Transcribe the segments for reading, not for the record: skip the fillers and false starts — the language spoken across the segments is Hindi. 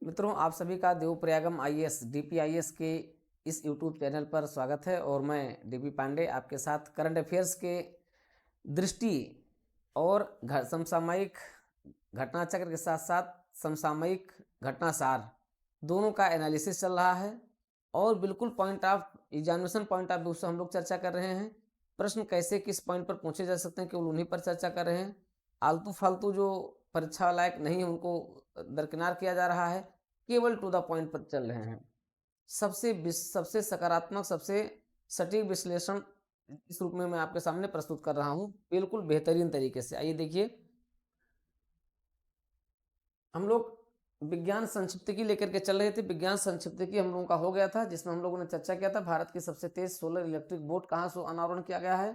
मित्रों, आप सभी का देवप्रयागम आईएएस डीपीआईएस के इस यूट्यूब चैनल पर स्वागत है और मैं डीपी पांडे आपके साथ करंट अफेयर्स के दृष्टि और समसामयिक घटनाचक्र के साथ साथ समसामयिक घटनासार दोनों का एनालिसिस चल रहा है और बिल्कुल point of examination point of view से हम लोग चर्चा कर रहे हैं। प्रश्न कैसे किस पॉइंट पर पूछे जा सकते हैं केवल उन्हीं पर चर्चा कर रहे हैं। आलतू फालतू जो परीक्षा लायक नहीं उनको दरकिनार किया जा रहा है, केवल टू द पॉइंट पर चल रहे हैं। सबसे सकारात्मक, सबसे सटीक विश्लेषण इस रूप में मैं आपके सामने प्रस्तुत कर रहा हूं, बिल्कुल बेहतरीन तरीके से। आइए देखिए, हम लोग विज्ञान संक्षिप्तकी लेकर के चल रहे थे। विज्ञान संक्षिप्तकी हम लोगों का हो गया था, जिसमें हम लोगों ने चर्चा किया था भारत की सबसे तेज सोलर इलेक्ट्रिक बोट कहाँ से अनावरण किया गया है।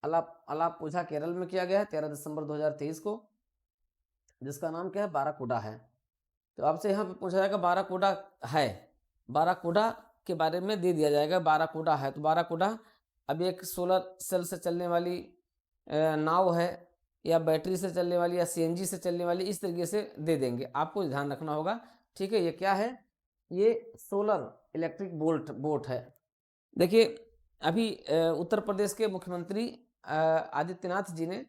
अलापुझा केरल में किया गया है 13 दिसंबर 2023 को, जिसका नाम क्या है, बाराकूडा है। तो आपसे यहाँ पे पूछा जाएगा बाराकूडा है, बाराकूडा के बारे में दे दिया जाएगा। बाराकूडा है तो बाराकूडा अब एक सोलर सेल से चलने वाली नाव है या बैटरी से चलने वाली या सीएनजी से चलने वाली, इस तरीके से दे देंगे। आपको ध्यान रखना होगा, ठीक है। ये क्या है, ये सोलर इलेक्ट्रिक बोट है। देखिए, अभी उत्तर प्रदेश के मुख्यमंत्री आदित्यनाथ जी ने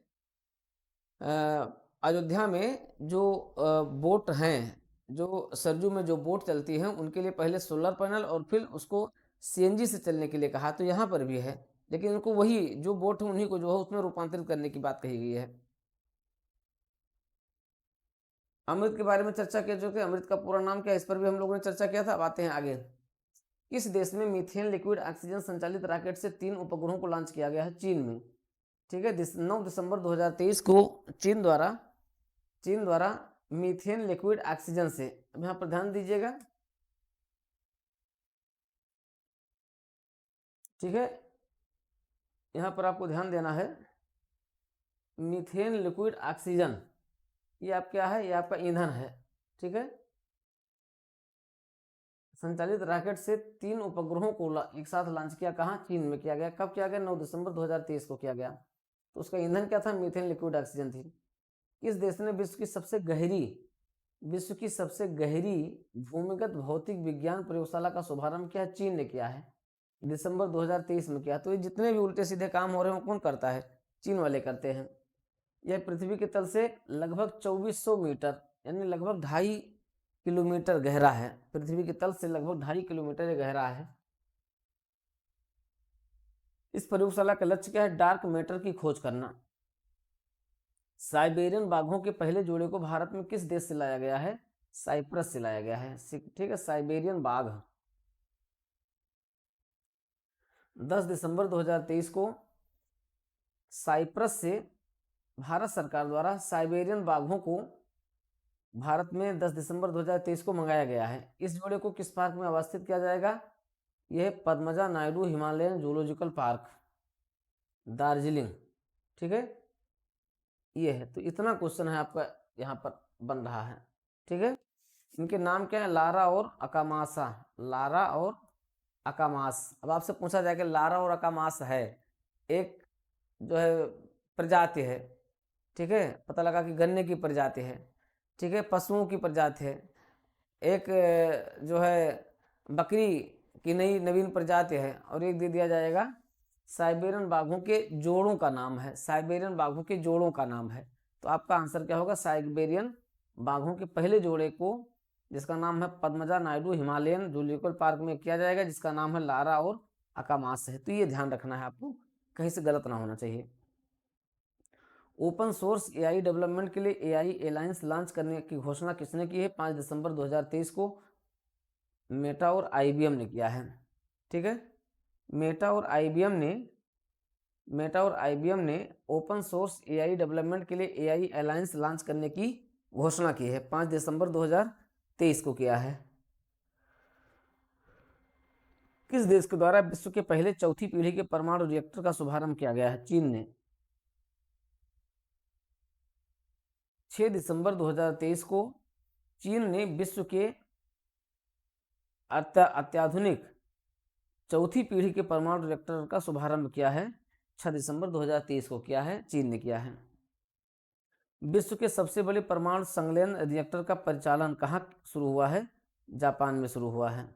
अयोध्या में जो बोट हैं, जो सरजू में जो बोट चलती हैं, उनके लिए पहले सोलर पैनल और फिर उसको सीएनजी से चलने के लिए कहा। तो यहाँ पर भी है, लेकिन उनको वही जो बोट है उन्हीं को जो है उसमें रूपांतरित करने की बात कही गई है। अमृत के बारे में चर्चा कर चुके। अमृत का पूरा नाम क्या है, इस पर भी हम लोगों ने चर्चा किया था। अब आते हैं आगे। किस देश में मीथेन लिक्विड ऑक्सीजन संचालित रॉकेट से 3 उपग्रहों को लॉन्च किया गया है? चीन में, ठीक है। 9 दिसंबर 2023 को चीन द्वारा मीथेन लिक्विड ऑक्सीजन से, अब यहाँ पर ध्यान दीजिएगा, ठीक है। यहाँ पर आपको ध्यान देना है, मीथेन लिक्विड ऑक्सीजन ये आप क्या है, ये आपका ईंधन है, ठीक है। संचालित रॉकेट से 3 उपग्रहों को एक साथ लॉन्च किया, कहाँ, चीन में किया गया। कब किया गया? 9 दिसंबर 2023 को किया गया। तो उसका ईंधन क्या था? मीथेन लिक्विड ऑक्सीजन थी। इस देश ने विश्व की सबसे गहरी भूमिगत भौतिक विज्ञान प्रयोगशाला का शुभारंभ किया? चीन ने किया है, दिसंबर 2023 में किया। तो ये जितने भी उल्टे सीधे काम हो रहे हैं कौन करता है? चीन वाले करते हैं। यह पृथ्वी के तल से लगभग 2400 मीटर यानी लगभग 2.5 किलोमीटर गहरा है। पृथ्वी के तल से लगभग 2.5 किलोमीटर गहरा है। इस प्रयोगशाला का लक्ष्य क्या है? डार्क मैटर की खोज करना। साइबेरियन बाघों के पहले जोड़े को भारत में किस देश से लाया गया है? साइप्रस से लाया गया है, ठीक है। साइबेरियन बाघ 10 दिसंबर 2023 को साइप्रस से भारत सरकार द्वारा साइबेरियन बाघों को भारत में 10 दिसंबर 2023 को मंगाया गया है। इस जोड़े को किस पार्क में अवस्थित किया जाएगा? यह Padmaja Naidu Himalayan zoological park, Darjeeling, ठीक है। ये है। तो इतना क्वेश्चन है आपका यहाँ पर बन रहा है, ठीक है। इनके नाम क्या है? लारा और अकामासा, लारा और अकामास। अब आपसे पूछा जाए कि लारा और अकामास है, एक जो है प्रजाति है, ठीक है। पता लगा कि गन्ने की प्रजाति है, ठीक है, पशुओं की प्रजाति है। एक जो है बकरी की नई नवीन प्रजाति है, और एक दे दिया जाएगा साइबेरियन बाघों के जोड़ों का नाम है, साइबेरियन बाघों के जोड़ों का नाम है। तो आपका आंसर क्या होगा? साइबेरियन बाघों के पहले जोड़े को, जिसका नाम है Padmaja Naidu Himalayan zoological park में किया जाएगा, जिसका नाम है लारा और अकामास है। तो ये ध्यान रखना है आपको, कहीं से गलत ना होना चाहिए। ओपन सोर्स एआई डेवलपमेंट के लिए एआई एलायंस लॉन्च करने की घोषणा किसने की है? 5 दिसंबर 2023 को मेटा और आईबीएम ने किया है, ठीक है। मेटा और आईबीएम ने ओपन सोर्स एआई डेवलपमेंट के लिए एआई अलायंस लॉन्च करने की घोषणा की है, 5 दिसंबर 2023 को किया है। किस देश के द्वारा विश्व के पहले चौथी पीढ़ी के परमाणु रिएक्टर का शुभारंभ किया गया है? चीन ने। 6 दिसंबर 2023 को चीन ने विश्व के अत्याधुनिक चौथी पीढ़ी के परमाणु रिएक्टर का शुभारंभ किया है। 6 दिसंबर 2023 को किया है, चीन ने किया है। विश्व के सबसे बड़े परमाणु संलयन रिएक्टर का परिचालन कहाँ शुरू हुआ है? जापान में शुरू हुआ है।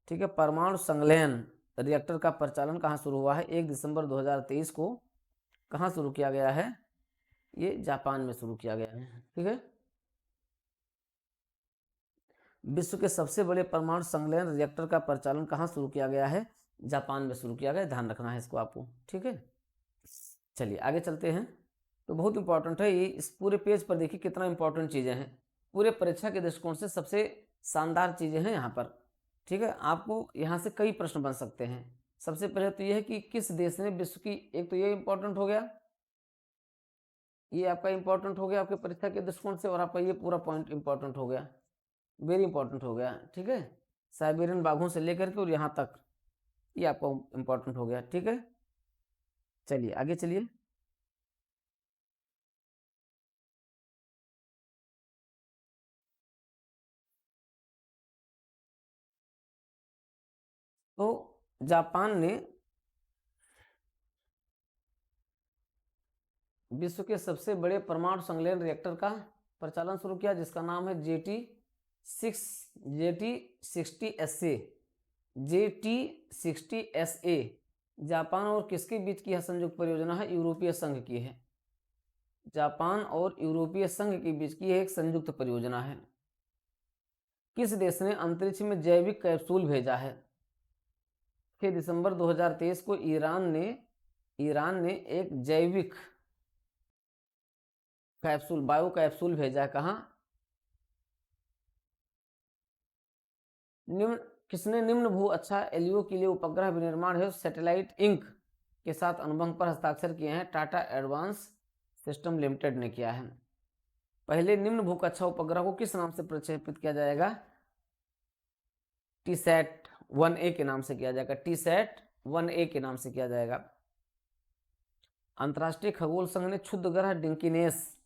ठीक है, परमाणु संलयन रिएक्टर का परिचालन कहाँ शुरू हुआ है? 1 दिसंबर 2023 को कहाँ शुरू किया गया है? ये जापान में शुरू किया गया है। ठीक है, विश्व के सबसे बड़े परमाणु संलयन रिएक्टर का परिचालन कहाँ शुरू किया गया है? जापान में शुरू किया गया, ध्यान रखना है इसको आपको। ठीक है, चलिए आगे चलते हैं। तो बहुत इंपॉर्टेंट है ये, इस पूरे पेज पर देखिए कितना इंपॉर्टेंट चीज़ें हैं, पूरे परीक्षा के दृष्टिकोण से सबसे शानदार चीज़ें हैं यहाँ पर। ठीक है, आपको यहाँ से कई प्रश्न बन सकते हैं। सबसे पहले तो ये है कि किस देश ने विश्व की, एक तो ये इंपॉर्टेंट हो गया, ये आपका इंपॉर्टेंट हो गया आपके परीक्षा के दृष्टिकोण से, और आपका ये पूरा पॉइंट इंपॉर्टेंट हो गया, वेरी इंपॉर्टेंट हो गया। ठीक है, साइबेरियन बाघों से लेकर के और यहाँ तक ये आपका इंपॉर्टेंट हो गया। ठीक है, चलिए आगे चलिए। तो जापान ने विश्व के सबसे बड़े परमाणु संलयन रिएक्टर का परिचालन शुरू किया, जिसका नाम है JT60SA। JT60SA जापान और किसके बीच की यह संयुक्त परियोजना है? यूरोपीय संघ की है। जापान और यूरोपीय संघ के बीच की एक संयुक्त परियोजना है। किस देश ने अंतरिक्ष में जैविक कैप्सूल भेजा है? 6 दिसंबर 2023 को ईरान ने एक जैविक कैप्सूल, बायो कैप्सूल भेजा। कहाँ? किसने निम्न भू अच्छा एलईओ के लिए उपग्रह विनिर्माण है सैटेलाइट इंक के साथ अनुबंध पर हस्ताक्षर किए हैं? टाटा एडवांस सिस्टम लिमिटेड ने किया है। पहले निम्न भू कक्षा उपग्रह को किस नाम से प्रक्षेपित किया जाएगा? टीसैट 1A के नाम से किया जाएगा। टीसैट 1A के नाम से किया जाएगा। अंतर्राष्ट्रीय खगोल संघ ने क्षुद्र ग्रह डिंकिनेस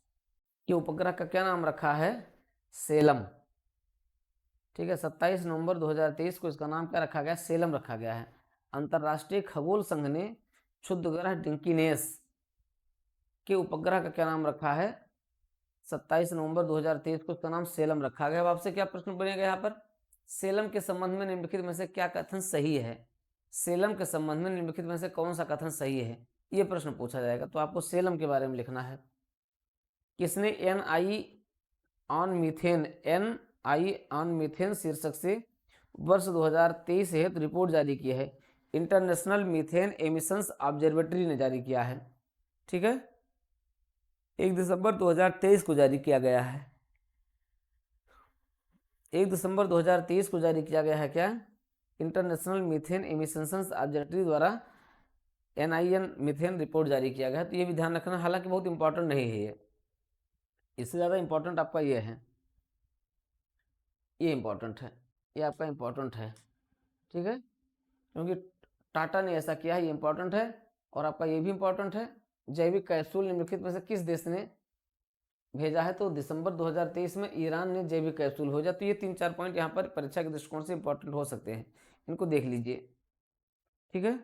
के उपग्रह का क्या नाम रखा है? सेलम। ठीक है, 27 नवंबर 2023 को इसका नाम क्या रखा गया? सेलम रखा गया है। अंतर्राष्ट्रीय खगोल संघ ने क्षुद्र ग्रह डिंकिनेस के उपग्रह का क्या नाम रखा है? 27 नवंबर 2023 को इसका नाम सेलम रखा गया। अब आपसे क्या प्रश्न बनेगा यहाँ पर? सेलम के संबंध में निम्नलिखित में से क्या कथन सही है? सेलम के संबंध में निम्नलिखित में से कौन सा कथन सही है, ये प्रश्न पूछा जाएगा। तो आपको सेलम के बारे में लिखना है। किसने NI ऑन मीथेन शीर्षक से वर्ष 2023 हेतु रिपोर्ट जारी की है? इंटरनेशनल मीथेन एमिशंस ऑब्जर्वेटरी ने जारी किया है। ठीक है, 1 दिसंबर 2023 को जारी किया गया है। 1 दिसंबर 2023 को जारी किया गया है क्या? इंटरनेशनल मीथेन एमिशंस ऑब्जर्वेटरी द्वारा NIN मीथेन रिपोर्ट जारी किया गया है। तो ये भी ध्यान रखना, हालांकि बहुत इंपॉर्टेंट नहीं है ये, इससे ज़्यादा इंपॉर्टेंट आपका ये है, ये इंपॉर्टेंट है, ये आपका इंपॉर्टेंट है। ठीक है, क्योंकि टाटा ने ऐसा किया है, ये इंपॉर्टेंट है। और आपका ये भी इंपॉर्टेंट है, जैविक कैप्सूल निम्नलिखित में से किस देश ने भेजा है? तो दिसंबर 2023 में ईरान ने जैविक कैप्सूल भेजा। तो ये 3-4 पॉइंट यहाँ पर परीक्षा के दृष्टिकोण से इंपॉर्टेंट हो सकते हैं, इनको देख लीजिए। ठीक है,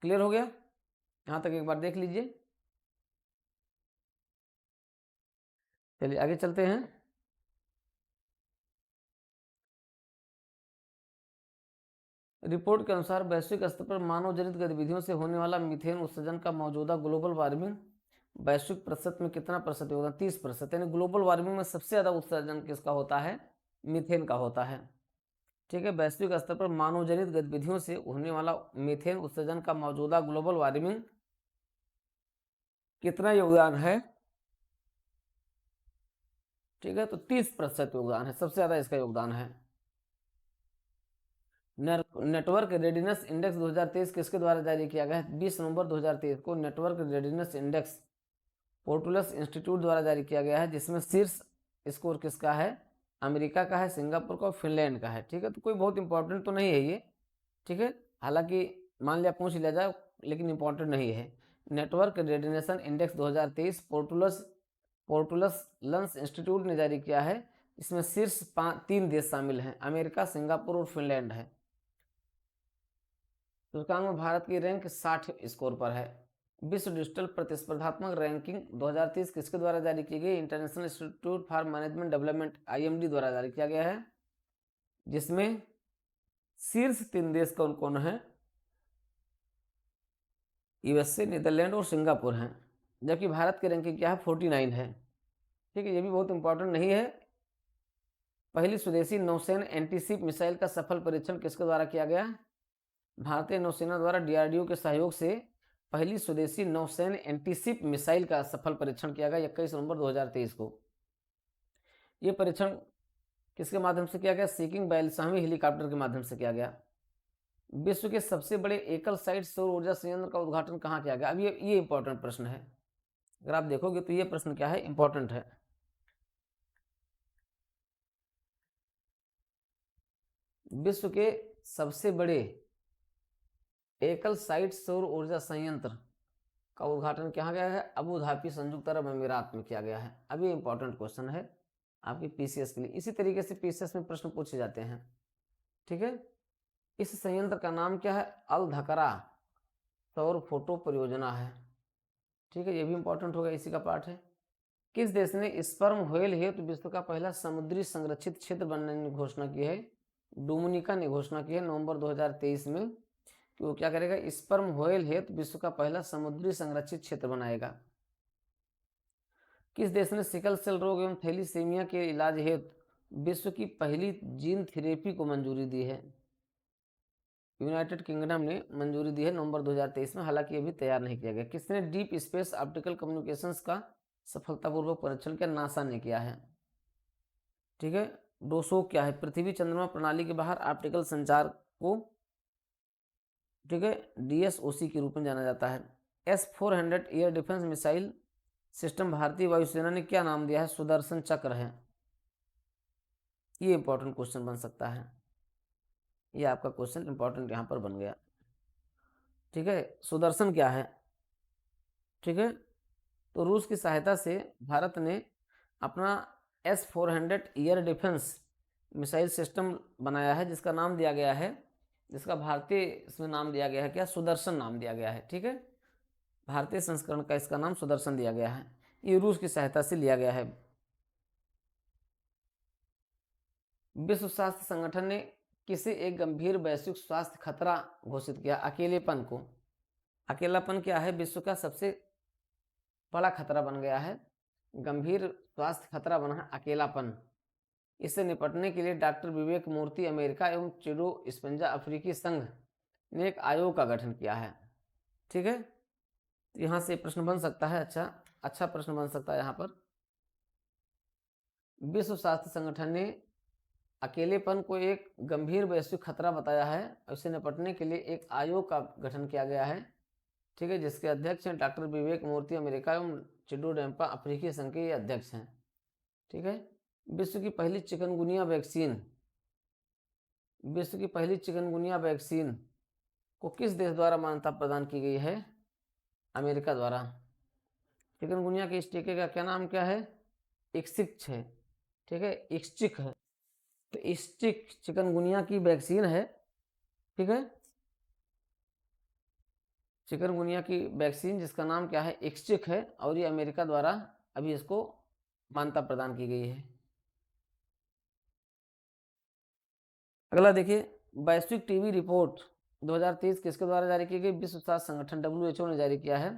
क्लियर हो गया? यहाँ तक एक बार देख लीजिए। चलिए आगे चलते हैं। रिपोर्ट के अनुसार वैश्विक स्तर पर मानव जनित गतिविधियों से होने वाला मीथेन उत्सर्जन का मौजूदा ग्लोबल वार्मिंग वैश्विक प्रतिशत में कितना प्रतिशत योगदान? 30%। यानी ग्लोबल वार्मिंग में सबसे ज़्यादा उत्सर्जन किसका होता है? मीथेन का होता है। ठीक है, वैश्विक स्तर पर मानव जनित गतिविधियों से होने वाला मीथेन उत्सर्जन का मौजूदा ग्लोबल वार्मिंग कितना योगदान है? ठीक है, तो 30% योगदान है, सबसे ज़्यादा इसका योगदान है। नेटवर्क रेडिनेस इंडेक्स 2023 किसके द्वारा जारी किया गया है? 20 नवंबर 2023 को नेटवर्क रेडिनेस इंडेक्स पोर्टुलस इंस्टीट्यूट द्वारा जारी किया गया है, जिसमें शीर्ष स्कोर किसका है? अमेरिका का है, सिंगापुर का और फिनलैंड का है। ठीक है, तो कोई बहुत इंपॉर्टेंट तो नहीं है ये। ठीक है, हालांकि मान लिया पूछ लिया जाए, लेकिन इंपॉर्टेंट नहीं है। नेटवर्क रेडिनेशन इंडेक्स 2023 पोर्टुलस लंस इंस्टीट्यूट ने जारी किया है। इसमें शीर्ष 3 देश शामिल हैं, अमेरिका, सिंगापुर और फिनलैंड है। सूचकांक में भारत की रैंक 60 स्कोर पर है। विश्व डिजिटल प्रतिस्पर्धात्मक रैंकिंग 2030 किसके द्वारा जारी की गई? International institute for management development IMD द्वारा जारी किया गया है, जिसमें शीर्ष 3 देश कौन कौन है? USA, नीदरलैंड और सिंगापुर हैं। जबकि भारत की रैंकिंग क्या है? 49 है। ठीक है, ये भी बहुत इंपॉर्टेंट नहीं है। पहली स्वदेशी नौसेना एंटीशिप मिसाइल का सफल परीक्षण किसके द्वारा किया गया? भारतीय नौसेना द्वारा DRDO के सहयोग से पहली स्वदेशी नौसेना एंटीशिप मिसाइल का सफल परीक्षण किया गया 21 नवंबर 2023 को। ये परीक्षण किसके माध्यम से किया गया? सीकिंग 42वें हेलीकॉप्टर के माध्यम से किया गया। विश्व के सबसे बड़े एकल साइट सौर ऊर्जा संयंत्र का उद्घाटन कहाँ किया गया? अब ये इंपॉर्टेंट प्रश्न है, अगर आप देखोगे तो ये प्रश्न क्या है? इंपॉर्टेंट है। विश्व के सबसे बड़े एकल साइट सौर ऊर्जा संयंत्र का उद्घाटन कहाँ गया है? अबू धाबी संयुक्त अरब अमीरात में किया गया है। अब ये इंपॉर्टेंट क्वेश्चन है आपकी PCS के लिए। इसी तरीके से PCS में प्रश्न पूछे जाते हैं। ठीक है, इस संयंत्र का नाम क्या है? अल धकरा सौर फोटो परियोजना है। ठीक है, ये भी इंपॉर्टेंट होगा, इसी का पार्ट है। किस देश ने स्पर्म व्हेल हेतु विश्व का पहला समुद्री संरक्षित क्षेत्र बनने की घोषणा की है? डोमिनिका ने घोषणा की है नवंबर 2023 में कि वो क्या करेगा? स्पर्म व्हेल हेतु विश्व का पहला समुद्री संरक्षित क्षेत्र बनाएगा। किस देश ने सिकल सेल रोग एवं थैलीसीमिया के इलाज हेतु विश्व की पहली जीन थेरेपी को मंजूरी दी है? यूनाइटेड किंगडम ने मंजूरी दी है नवंबर 2023 में, हालांकि अभी तैयार नहीं किया गया। किसने डीप स्पेस ऑप्टिकल कम्युनिकेशंस का सफलतापूर्वक परीक्षण किया? नासा ने किया है। ठीक है, डोसो क्या है? पृथ्वी चंद्रमा प्रणाली के बाहर ऑप्टिकल संचार को, ठीक है, DSOC के रूप में जाना जाता है। S-400 air defence missile system भारतीय वायुसेना ने क्या नाम दिया है? सुदर्शन चक्र है। ये इंपॉर्टेंट क्वेश्चन बन सकता है, ये आपका क्वेश्चन इंपॉर्टेंट यहाँ पर बन गया। ठीक है, सुदर्शन क्या है? ठीक है, तो रूस की सहायता से भारत ने अपना S-400 air defence missile system बनाया है, जिसका नाम दिया गया है, जिसका भारतीय इसमें नाम दिया गया है क्या? सुदर्शन नाम दिया गया है। ठीक है, भारतीय संस्करण का इसका नाम सुदर्शन दिया गया है। ये रूस की सहायता से लिया गया है। विश्व स्वास्थ्य संगठन ने किसी एक गंभीर वैश्विक स्वास्थ्य खतरा घोषित किया? अकेलेपन को। अकेलापन क्या है? विश्व का सबसे बड़ा खतरा बन गया है, गंभीर स्वास्थ्य खतरा बना है अकेलापन। इससे निपटने के लिए डॉक्टर विवेक मूर्ति अमेरिका एवं चिडो स्पेंजा अफ्रीकी संघ ने एक आयोग का गठन किया है। ठीक है, तो यहाँ से प्रश्न बन सकता है, अच्छा प्रश्न बन सकता है यहाँ पर। विश्व स्वास्थ्य संगठन ने अकेलेपन को एक गंभीर वैश्विक खतरा बताया है, इससे निपटने के लिए एक आयोग का गठन किया गया है। ठीक है, जिसके अध्यक्ष हैं डॉक्टर विवेक मूर्ति अमेरिका एवं चिडो डेम्पा अफ्रीकी संघ के अध्यक्ष हैं। ठीक है, विश्व की पहली चिकनगुनिया वैक्सीन को किस देश द्वारा मान्यता प्रदान की गई है? अमेरिका द्वारा। चिकनगुनिया के इस टीके का क्या नाम क्या है? इक्सिक है। ठीक है, इक्सिक है, तो इक्सिक चिकनगुनिया की वैक्सीन है। ठीक है, चिकनगुनिया की वैक्सीन जिसका नाम क्या है? इक्सिक है, और ये अमेरिका द्वारा अभी इसको मान्यता प्रदान की गई है। अगला देखिए, वैश्विक टीबी रिपोर्ट 2023 किसके द्वारा जारी की गई? विश्व स्वास्थ्य संगठन WHO ने जारी किया है।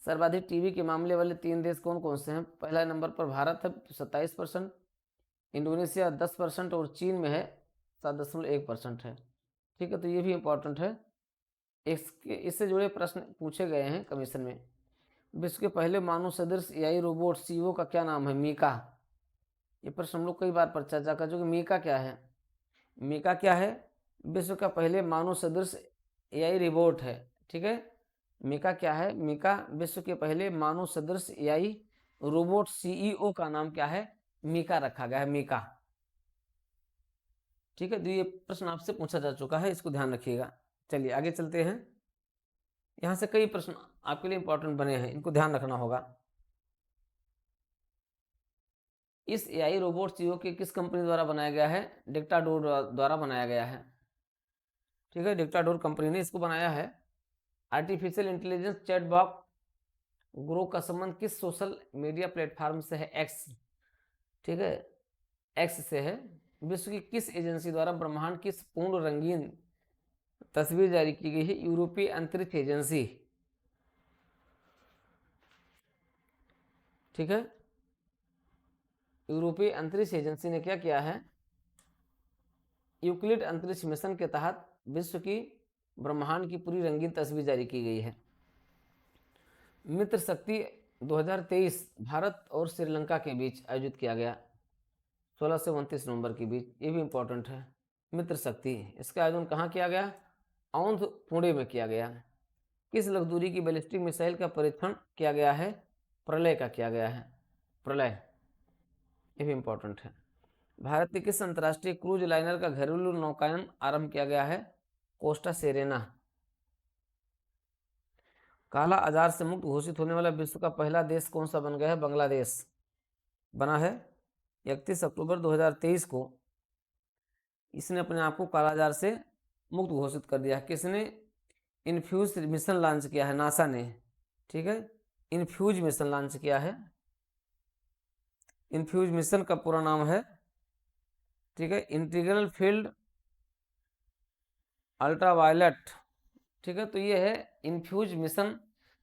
सर्वाधिक टीबी के मामले वाले 3 देश कौन कौन से हैं? पहला नंबर पर भारत है 27%, इंडोनेशिया 10% और चीन में है 7.1% है। ठीक है, तो ये भी इंपॉर्टेंट है। इससे जुड़े प्रश्न पूछे गए हैं कमीशन में। विश्व के पहले मानव सदृश AI रोबोट CO का क्या नाम है? मीका। ये प्रश्न हम लोग कई बार पर चर्चा कर चुके। मीका क्या है? मीका क्या है? विश्व का पहले मानव सदृश AI रोबोट है। ठीक है, मीका क्या है? मीका विश्व के पहले मानव सदृश AI रोबोट CEO का नाम क्या है? मीका रखा गया है, मीका। ठीक है, तो ये प्रश्न आपसे पूछा जा चुका है, इसको ध्यान रखिएगा। चलिए आगे चलते हैं। यहाँ से कई प्रश्न आपके लिए इंपॉर्टेंट बने हैं, इनको ध्यान रखना होगा। इस AI रोबोट CEO के किस कंपनी द्वारा बनाया गया है? डिक्टाडोर द्वारा बनाया गया है। ठीक है, डिक्टाडोर कंपनी ने इसको बनाया है। आर्टिफिशियल इंटेलिजेंस चैटबॉट ग्रो का संबंध किस सोशल मीडिया प्लेटफॉर्म से है? एक्स। ठीक है, एक्स से है। विश्व की किस एजेंसी द्वारा ब्रह्मांड की पूर्ण रंगीन तस्वीर जारी की गई है? यूरोपीय अंतरिक्ष एजेंसी। ठीक है, यूरोपीय अंतरिक्ष एजेंसी ने क्या किया है? यूक्लिड अंतरिक्ष मिशन के तहत विश्व की ब्रह्मांड की पूरी रंगीन तस्वीर जारी की गई है। मित्र शक्ति 2023 भारत और श्रीलंका के बीच आयोजित किया गया 16 से 29 नवंबर के बीच। ये भी इंपॉर्टेंट है। मित्र शक्ति, इसका आयोजन कहाँ किया गया? औंध पुणे में किया गया। किस लघु दूरी की बैलिस्टिक मिसाइल का परीक्षण किया गया है? प्रलय का किया गया है। प्रलय, ये भी इंपॉर्टेंट है। भारत के किस अंतर्राष्ट्रीय क्रूज लाइनर का घरेलू नौकायन आरंभ किया गया है? Costa Serena. काला आजार से मुक्त घोषित होने वाला विश्व का पहला देश कौन सा बन गया है? बांग्लादेश बना है। 31 अक्टूबर 2023 को इसने अपने आप को काला आजार से मुक्त घोषित कर दिया। किसने? इन्फ्यूज मिशन लॉन्च किया है, नासा ने। ठीक है, इन्फ्यूज मिशन लॉन्च किया है। इन्फ्यूज मिशन का पूरा नाम है, ठीक है, इंटीग्रल फील्ड अल्ट्रावायलेट। ठीक है, तो ये है इन्फ्यूज मिशन।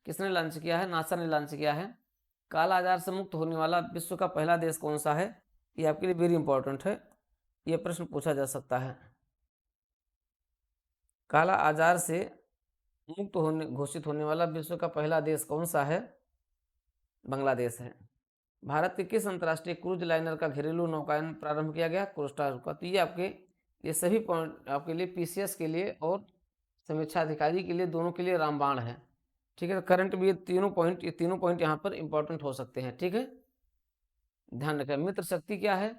किसने लॉन्च किया है? नासा ने लॉन्च किया है। काला आजार से मुक्त होने वाला विश्व का पहला देश कौन सा है? ये आपके लिए वेरी इंपॉर्टेंट है, ये प्रश्न पूछा जा सकता है। काला आजार से मुक्त होने घोषित होने वाला विश्व का पहला देश कौन सा है? बांग्लादेश है। भारत के किस अंतर्राष्ट्रीय क्रूज लाइनर का घरेलू नौकायन प्रारंभ किया गया? कोस्टा का। तो ये आपके ये सभी पॉइंट आपके लिए पीसीएस के लिए और समीक्षा अधिकारी के लिए, दोनों के लिए रामबाण है। ठीक है, करंट भी ये तीनों पॉइंट यहाँ पर इंपॉर्टेंट हो सकते हैं। ठीक है, ध्यान रखें। मित्र शक्ति क्या है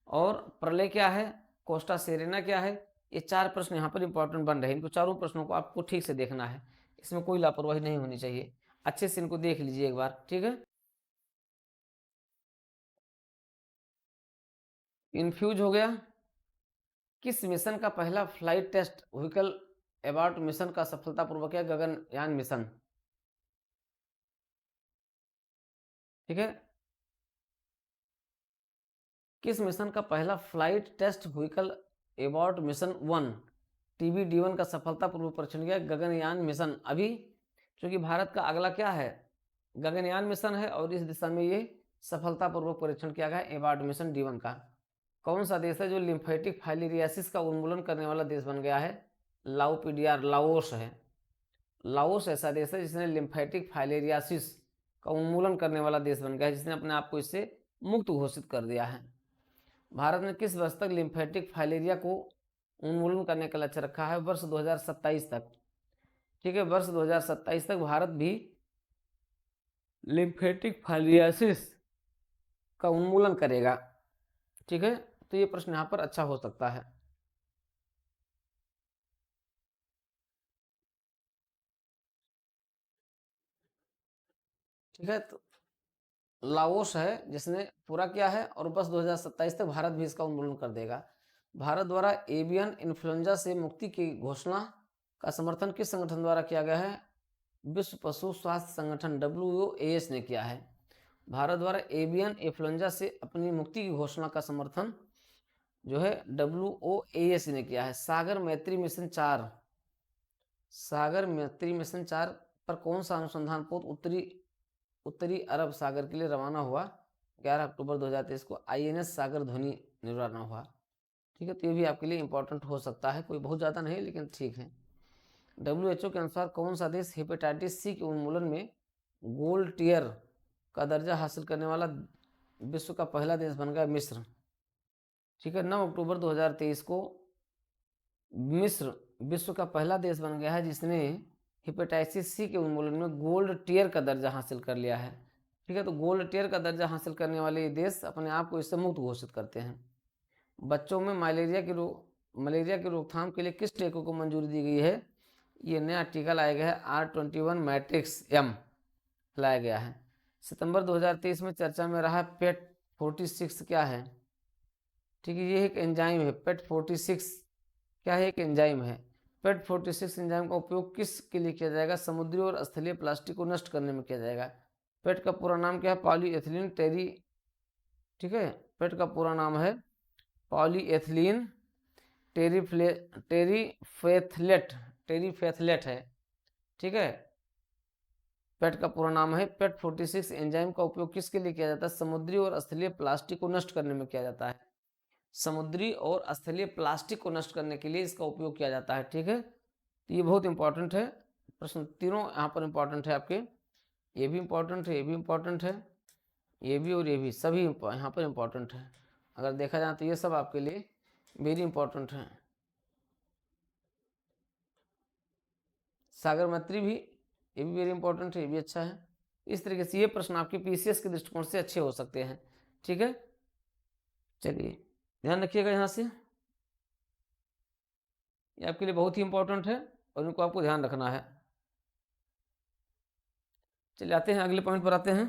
और प्रलय क्या है, कोस्टा सेरेना क्या है, ये चार प्रश्न यहाँ पर इंपॉर्टेंट बन रहे हैं। इनको चारों प्रश्नों को आपको ठीक से देखना है, इसमें कोई लापरवाही नहीं होनी चाहिए। अच्छे से इनको देख लीजिए एक बार। ठीक है, इन्फ्यूज हो गया। किस मिशन का पहला flight test vehicle abort mission का सफलतापूर्वक है? गगनयान मिशन। ठीक है, किस मिशन का पहला flight test vehicle abort mission 1 TBD-1 का सफलतापूर्वक परीक्षण किया? गगनयान मिशन। अभी क्योंकि भारत का अगला क्या है? गगनयान मिशन है, और इस दिशा में ये सफलतापूर्वक परीक्षण किया गया एबॉर्ट मिशन D1 का। कौन सा देश है जो लिम्फेटिक फाइलेरियासिस का उन्मूलन करने वाला देश बन गया है? लाओपीडियार, लाओस है। लाओस ऐसा देश है जिसने लिम्फेटिक फाइलेरियासिस का उन्मूलन करने वाला देश बन गया है, जिसने अपने आप को इससे मुक्त घोषित कर दिया है। भारत ने किस वर्ष तक लिम्फेटिक फाइलेरिया को उन्मूलन करने का लक्ष्य रखा है? वर्ष 2027 तक। ठीक है, वर्ष 2027 तक भारत भी लिम्फेटिक फाइलेरियासिस का उन्मूलन करेगा। ठीक है, तो ये प्रश्न यहाँ पर अच्छा हो सकता है। ठीक है, तो लाओस है जिसने पूरा किया है, और बस 2027 तक भारत भी इसका उन्मूलन कर देगा। भारत द्वारा एवियन इन्फ्लुएंजा से मुक्ति की घोषणा का समर्थन किस संगठन द्वारा किया गया है? विश्व पशु स्वास्थ्य संगठन WOAS ने किया है। भारत द्वारा एवियन इन्फ्लुएंजा से अपनी मुक्ति की घोषणा का समर्थन जो है WOAS ने किया है। सागर मैत्री मिशन 4 पर कौन सा अनुसंधान पोत उत्तरी अरब सागर के लिए रवाना हुआ? 11 अक्टूबर 2023 को INS सागर ध्वनि रवाना हुआ। ठीक है, तो ये भी आपके लिए इंपॉर्टेंट हो सकता है, कोई बहुत ज़्यादा नहीं लेकिन ठीक है। WHO के अनुसार कौन सा देश हेपेटाइटिस C के उन्मूलन में गोल्ड टियर का दर्जा हासिल करने वाला विश्व का पहला देश बन गया? मिस्र। ठीक है, 9 अक्टूबर 2023 को मिस्र विश्व का पहला देश बन गया है जिसने हेपेटाइटिस C के उन्मूलन में गोल्ड टियर का दर्जा हासिल कर लिया है। ठीक है, तो गोल्ड टियर का दर्जा हासिल करने वाले देश अपने आप को इससे मुक्त घोषित करते हैं। बच्चों में मलेरिया की रोकथाम के लिए किस टीके को मंजूरी दी गई है? ये नया टीका लाया गया है R21 मैट्रिक्स M लाया गया है। सितंबर 2023 में चर्चा में रहा पेट 46 क्या है? ठीक है, ये एक एंजाइम है। पेट 46 क्या है? एक एंजाइम है। पेट 46 एंजाइम का उपयोग किस के लिए किया जाएगा? समुद्री और स्थलीय प्लास्टिक को नष्ट करने में किया जाएगा। पेट का पूरा नाम क्या है? पॉलीएथिलीन टेरी, ठीक है, पेट का पूरा नाम है पॉलीएथिलीन टेरीफेथलेट, टेरीफेथलेट है, ठीक है। पेट का पूरा नाम है। पेट 46 एंजाइम का उपयोग किसके लिए किया जाता है? समुद्री और स्थलीय प्लास्टिक को नष्ट करने में किया जाता है। समुद्री और स्थलीय प्लास्टिक को नष्ट करने के लिए इसका उपयोग किया जाता है, ठीक है। तो ये बहुत इंपॉर्टेंट है, प्रश्न तीनों यहाँ पर इंपॉर्टेंट है आपके, ये भी इंपॉर्टेंट है, ये भी इंपॉर्टेंट है, ये भी और ये भी, सभी यहाँ पर इंपॉर्टेंट है। अगर देखा जाए तो ये सब आपके लिए वेरी इंपॉर्टेंट है। सागरमैत्री भी, ये भी वेरी इंपॉर्टेंट है, ये भी अच्छा है। इस तरीके से ये प्रश्न आपके पीसीएस के दृष्टिकोण से अच्छे हो सकते हैं, ठीक है। चलिए ध्यान रखिएगा यहाँ से, ये आपके लिए बहुत ही इंपॉर्टेंट है और इनको आपको ध्यान रखना है। चलिए आते हैं अगले पॉइंट पर आते हैं।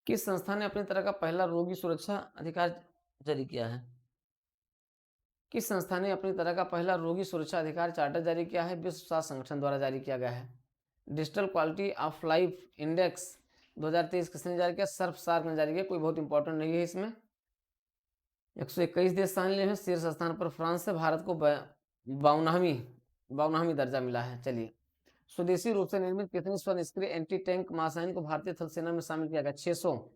किस संस्था ने अपनी तरह का पहला रोगी सुरक्षा अधिकार जारी किया है? किस संस्था ने अपनी तरह का पहला रोगी सुरक्षा अधिकार चार्टर जारी किया है? विश्व स्वास्थ्य संगठन द्वारा जारी किया गया है। Digital quality of life index 2023 किसने जारी किया? सर्फसार्क ने जारी किया। कोई बहुत इंपॉर्टेंट नहीं है इसमें। 121 देश शामिल हैं। शीर्ष स्थान पर फ्रांस से, भारत को 52वां दर्जा मिला है। चलिए, स्वदेशी रूप से निर्मित कितने स्वनिष्क्रिय एंटी टैंक मासाइन को भारतीय थल सेना में शामिल किया गया? 600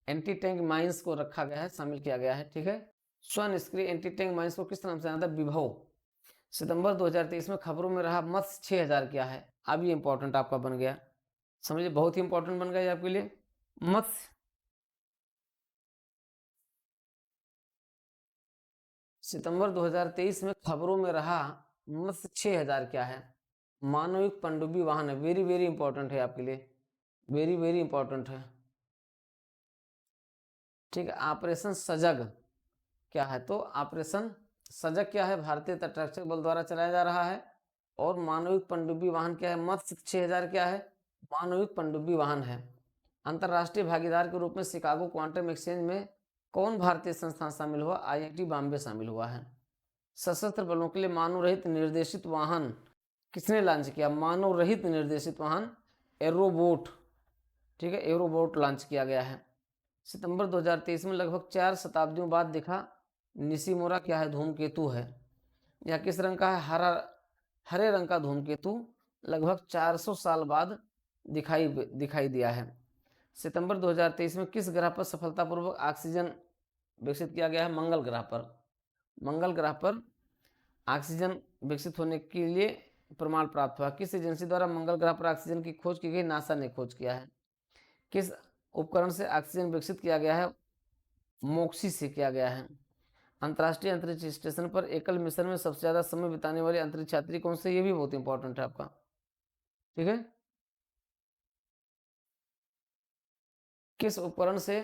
एंटी टैंक माइंस को रखा गया है, शामिल किया गया है, ठीक है। स्वनिष्क्रिय एंटी टैंक माइंस को किस नाम से जाना था? विभव। सितंबर 2023 में खबरों में रहा मत्स्य 6000 क्या है? अब ये इंपॉर्टेंट आपका बन गया, समझिए, बहुत ही इंपॉर्टेंट बन गया आपके लिए। मत्स्य सितंबर 2023 में खबरों में रहा मत्स्य 6000 क्या है? मानविक पनडुब्बी वाहन है। वेरी वेरी इंपॉर्टेंट है आपके लिए, वेरी वेरी इंपॉर्टेंट है, ठीक है। ऑपरेशन सजग क्या है? तो ऑपरेशन सजग क्या है? भारतीय तटरक्षक बल द्वारा चलाया जा रहा है। और मानविक पनडुब्बी वाहन क्या है? मत्स्य 6000 क्या है? मानविक पनडुब्बी वाहन है। अंतर्राष्ट्रीय भागीदार के रूप में शिकागो क्वांटम एक्सचेंज में कौन भारतीय संस्थान शामिल हुआ? आईआईटी बॉम्बे शामिल हुआ है। सशस्त्र बलों के लिए मानव रहित निर्देशित वाहन किसने लॉन्च किया? मानव रहित निर्देशित वाहन एरोबोट, ठीक है, एरोबोट लॉन्च किया गया है। सितंबर 2023 में लगभग 4 शताब्दियों बाद दिखा निशिमोरा क्या है? धूमकेतु है। यह किस रंग का है? हरे रंग का धूमकेतु लगभग 400 साल बाद दिखाई दिया है। सितंबर 2023 में किस ग्रह पर सफलतापूर्वक ऑक्सीजन विकसित किया गया है? मंगल ग्रह पर। मंगल ग्रह पर ऑक्सीजन विकसित होने के लिए प्रमाण प्राप्त हुआ। किस एजेंसी द्वारा मंगल ग्रह पर ऑक्सीजन की खोज की गई? नासा ने खोज किया है। किस उपकरण से ऑक्सीजन विकसित किया गया है? मोक्सी से किया गया है। अंतर्राष्ट्रीय अंतरिक्ष स्टेशन पर एकल मिशन में सबसे ज्यादा समय बिताने वाले अंतरिक्ष यात्री कौन से? ये भी बहुत इंपॉर्टेंट है आपका, ठीक है। किस उपकरण से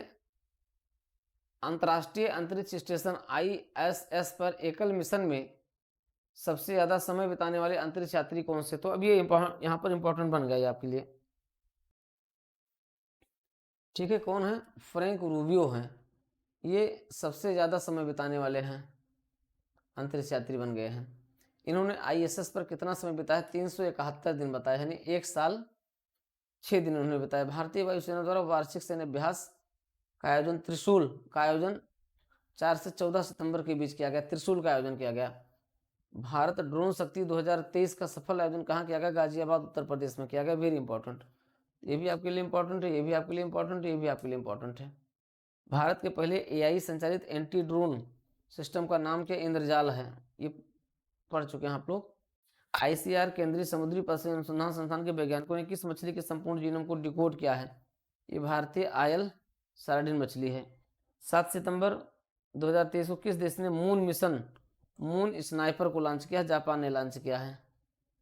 अंतर्राष्ट्रीय अंतरिक्ष स्टेशन ISS पर एकल मिशन में सबसे ज्यादा समय बिताने वाले अंतरिक्ष यात्री कौन से? तो अब ये यहाँ पर इंपॉर्टेंट बन गया आपके लिए, ठीक है। कौन है? फ्रैंक रूबियो हैं। ये सबसे ज्यादा समय बिताने वाले हैं, अंतरिक्ष यात्री बन गए हैं। इन्होंने ISS पर कितना समय बिताया? 371 दिन बताया, यानी 1 साल 6 दिन उन्होंने बताया। भारतीय वायुसेना द्वारा वार्षिक सैन्य अभ्यास का आयोजन त्रिशूल का आयोजन 4 से 14 सितंबर के बीच किया गया। त्रिशूल का आयोजन किया गया। भारत ड्रोन शक्ति 2023 का सफल आयोजन कहाँ किया गया? गाजियाबाद उत्तर प्रदेश में किया गया। वेरी इंपॉर्टेंट, ये भी आपके लिए इंपॉर्टेंट है, ये भी आपके लिए इंपॉर्टेंट है, ये भी आपके लिए इंपॉर्टेंट है। भारत के पहले AI संचालित एंटी ड्रोन सिस्टम का नाम क्या? इंद्रजाल है। ये पढ़ चुके हैं आप लोग। ICR केंद्रीय समुद्री पशु अनुसंधान संस्थान के वैज्ञानिकों ने किस मछली के संपूर्ण जीनोम को डिकोड किया है? ये भारतीय आयल सार्डिन मछली है। 7 सितंबर 2023 को किस देश ने मून स्नाइपर को लॉन्च किया? जापान ने लॉन्च किया है,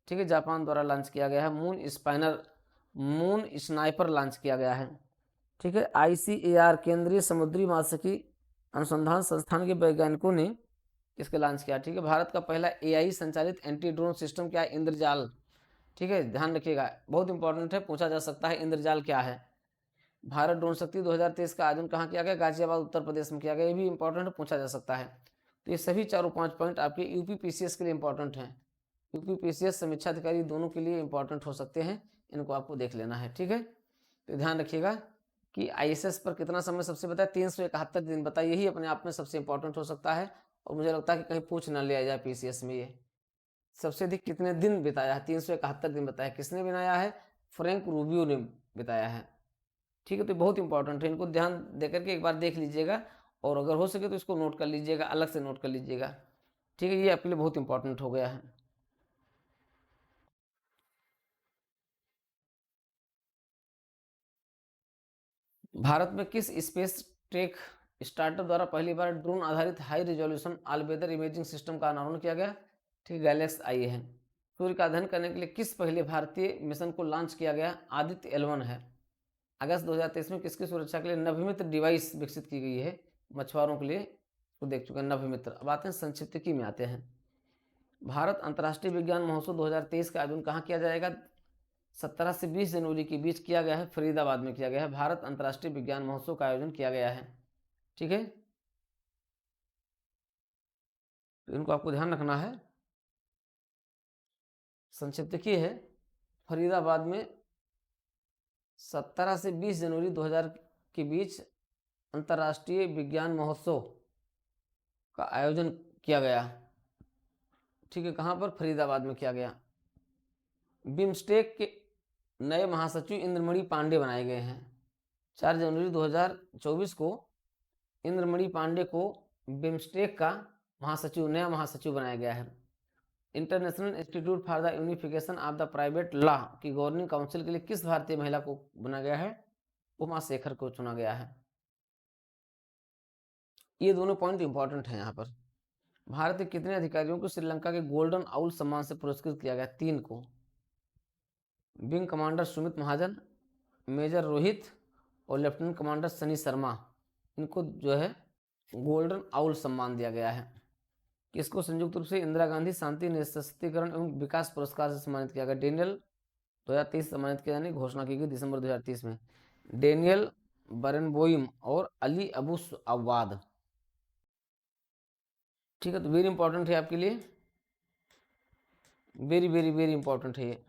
ठीक है, जापान द्वारा लॉन्च किया गया है। मून स्नाइपर लॉन्च किया गया है, ठीक है। ICAR केंद्रीय समुद्री मात्स्यिकी अनुसंधान संस्थान के वैज्ञानिकों ने इसके लॉन्च किया, ठीक है। भारत का पहला AI संचालित एंटी ड्रोन सिस्टम क्या है? इंद्रजाल, ठीक है, ध्यान रखिएगा, बहुत इंपॉर्टेंट है, पूछा जा सकता है इंद्रजाल क्या है। भारत ड्रोन शक्ति 2023 का आयोजन कहाँ किया गया? गाजियाबाद उत्तर प्रदेश में किया गया। ये भी इंपॉर्टेंट पूछा जा सकता है। तो ये सभी चारों 5 पॉइंट आपके यूपी पीसीएस के लिए इंपॉर्टेंट हैं। यूपी पीसीएस समीक्षा अधिकारी दोनों के लिए इंपॉर्टेंट हो सकते हैं, इनको आपको देख लेना है। ठीक है, तो ध्यान रखिएगा कि आईएसएस पर कितना समय सबसे बताया, 371 दिन बताया। यही अपने आप में सबसे इंपॉर्टेंट हो सकता है और मुझे लगता है कि कहीं पूछ ना लिया जाए पीसीएस में। ये सबसे अधिक कितने दिन बिताया है? 371 दिन बताया। किसने बनाया है? फ्रैंक रूबियो ने बताया है। ठीक है, तो बहुत इंपॉर्टेंट है, इनको ध्यान देकर के एक बार देख लीजिएगा और अगर हो सके तो इसको नोट कर लीजिएगा, अलग से नोट कर लीजिएगा। ठीक है, ये आपके लिए बहुत इंपॉर्टेंट हो गया है। भारत में किस स्पेस टेक स्टार्टअप द्वारा पहली बार ड्रोन आधारित high resolution all weather imaging system का अनावरण किया गया? ठीक है, गैलेक्स आई है। सूर्य का अध्ययन करने के लिए किस पहले भारतीय मिशन को लॉन्च किया गया? आदित्य L1 है। अगस्त 2023 में किसकी सुरक्षा के लिए नभमित्र डिवाइस विकसित की गई है? मछुआरों के लिए, तो देख चुके हैं नभमित्र। अब आते हैं संक्षिप्त में आते हैं। भारत अंतर्राष्ट्रीय विज्ञान महोत्सव 2023 का आयोजन कहाँ किया जाएगा? 17 से 20 जनवरी के बीच किया गया है, फरीदाबाद में किया गया है। भारत अंतर्राष्ट्रीय विज्ञान महोत्सव का आयोजन किया गया है। ठीक है, तो इनको आपको ध्यान रखना है। संक्षिप्त की है, फरीदाबाद में 17 से 20 जनवरी 2000 के बीच अंतर्राष्ट्रीय विज्ञान महोत्सव का आयोजन किया गया। ठीक है, कहाँ पर? फरीदाबाद में किया गया। बिम्स्टेक के नए महासचिव इंद्रमणि पांडे बनाए गए हैं। 4 जनवरी 2024 को इंद्रमणि पांडे को बिम्स्टेक का नया महासचिव बनाया गया है। International institute for the unification of the private law की गवर्निंग काउंसिल के लिए किस भारतीय महिला को बनाया गया है? उमा शेखर को चुना गया है। ये दोनों पॉइंट इंपॉर्टेंट हैं यहाँ पर। भारत के कितने अधिकारियों को श्रीलंका के गोल्डन आउल सम्मान से पुरस्कृत किया गया? 3 को। विंग कमांडर सुमित महाजन, मेजर रोहित और लेफ्टिनेंट कमांडर सनी शर्मा, इनको जो है गोल्डन आउल सम्मान दिया गया है। किसको संयुक्त रूप से इंदिरा गांधी शांति निःशस्त्रीकरण एवं विकास पुरस्कार से सम्मानित किया गया? डेनियल 2023 सम्मानित किया जाने की घोषणा की गई दिसंबर 2030 में। डेनियल बरेनबोइम और अली अबू अवाद। ठीक है, तो वेरी इंपॉर्टेंट है आपके लिए, वेरी वेरी वेरी इंपॉर्टेंट है ये।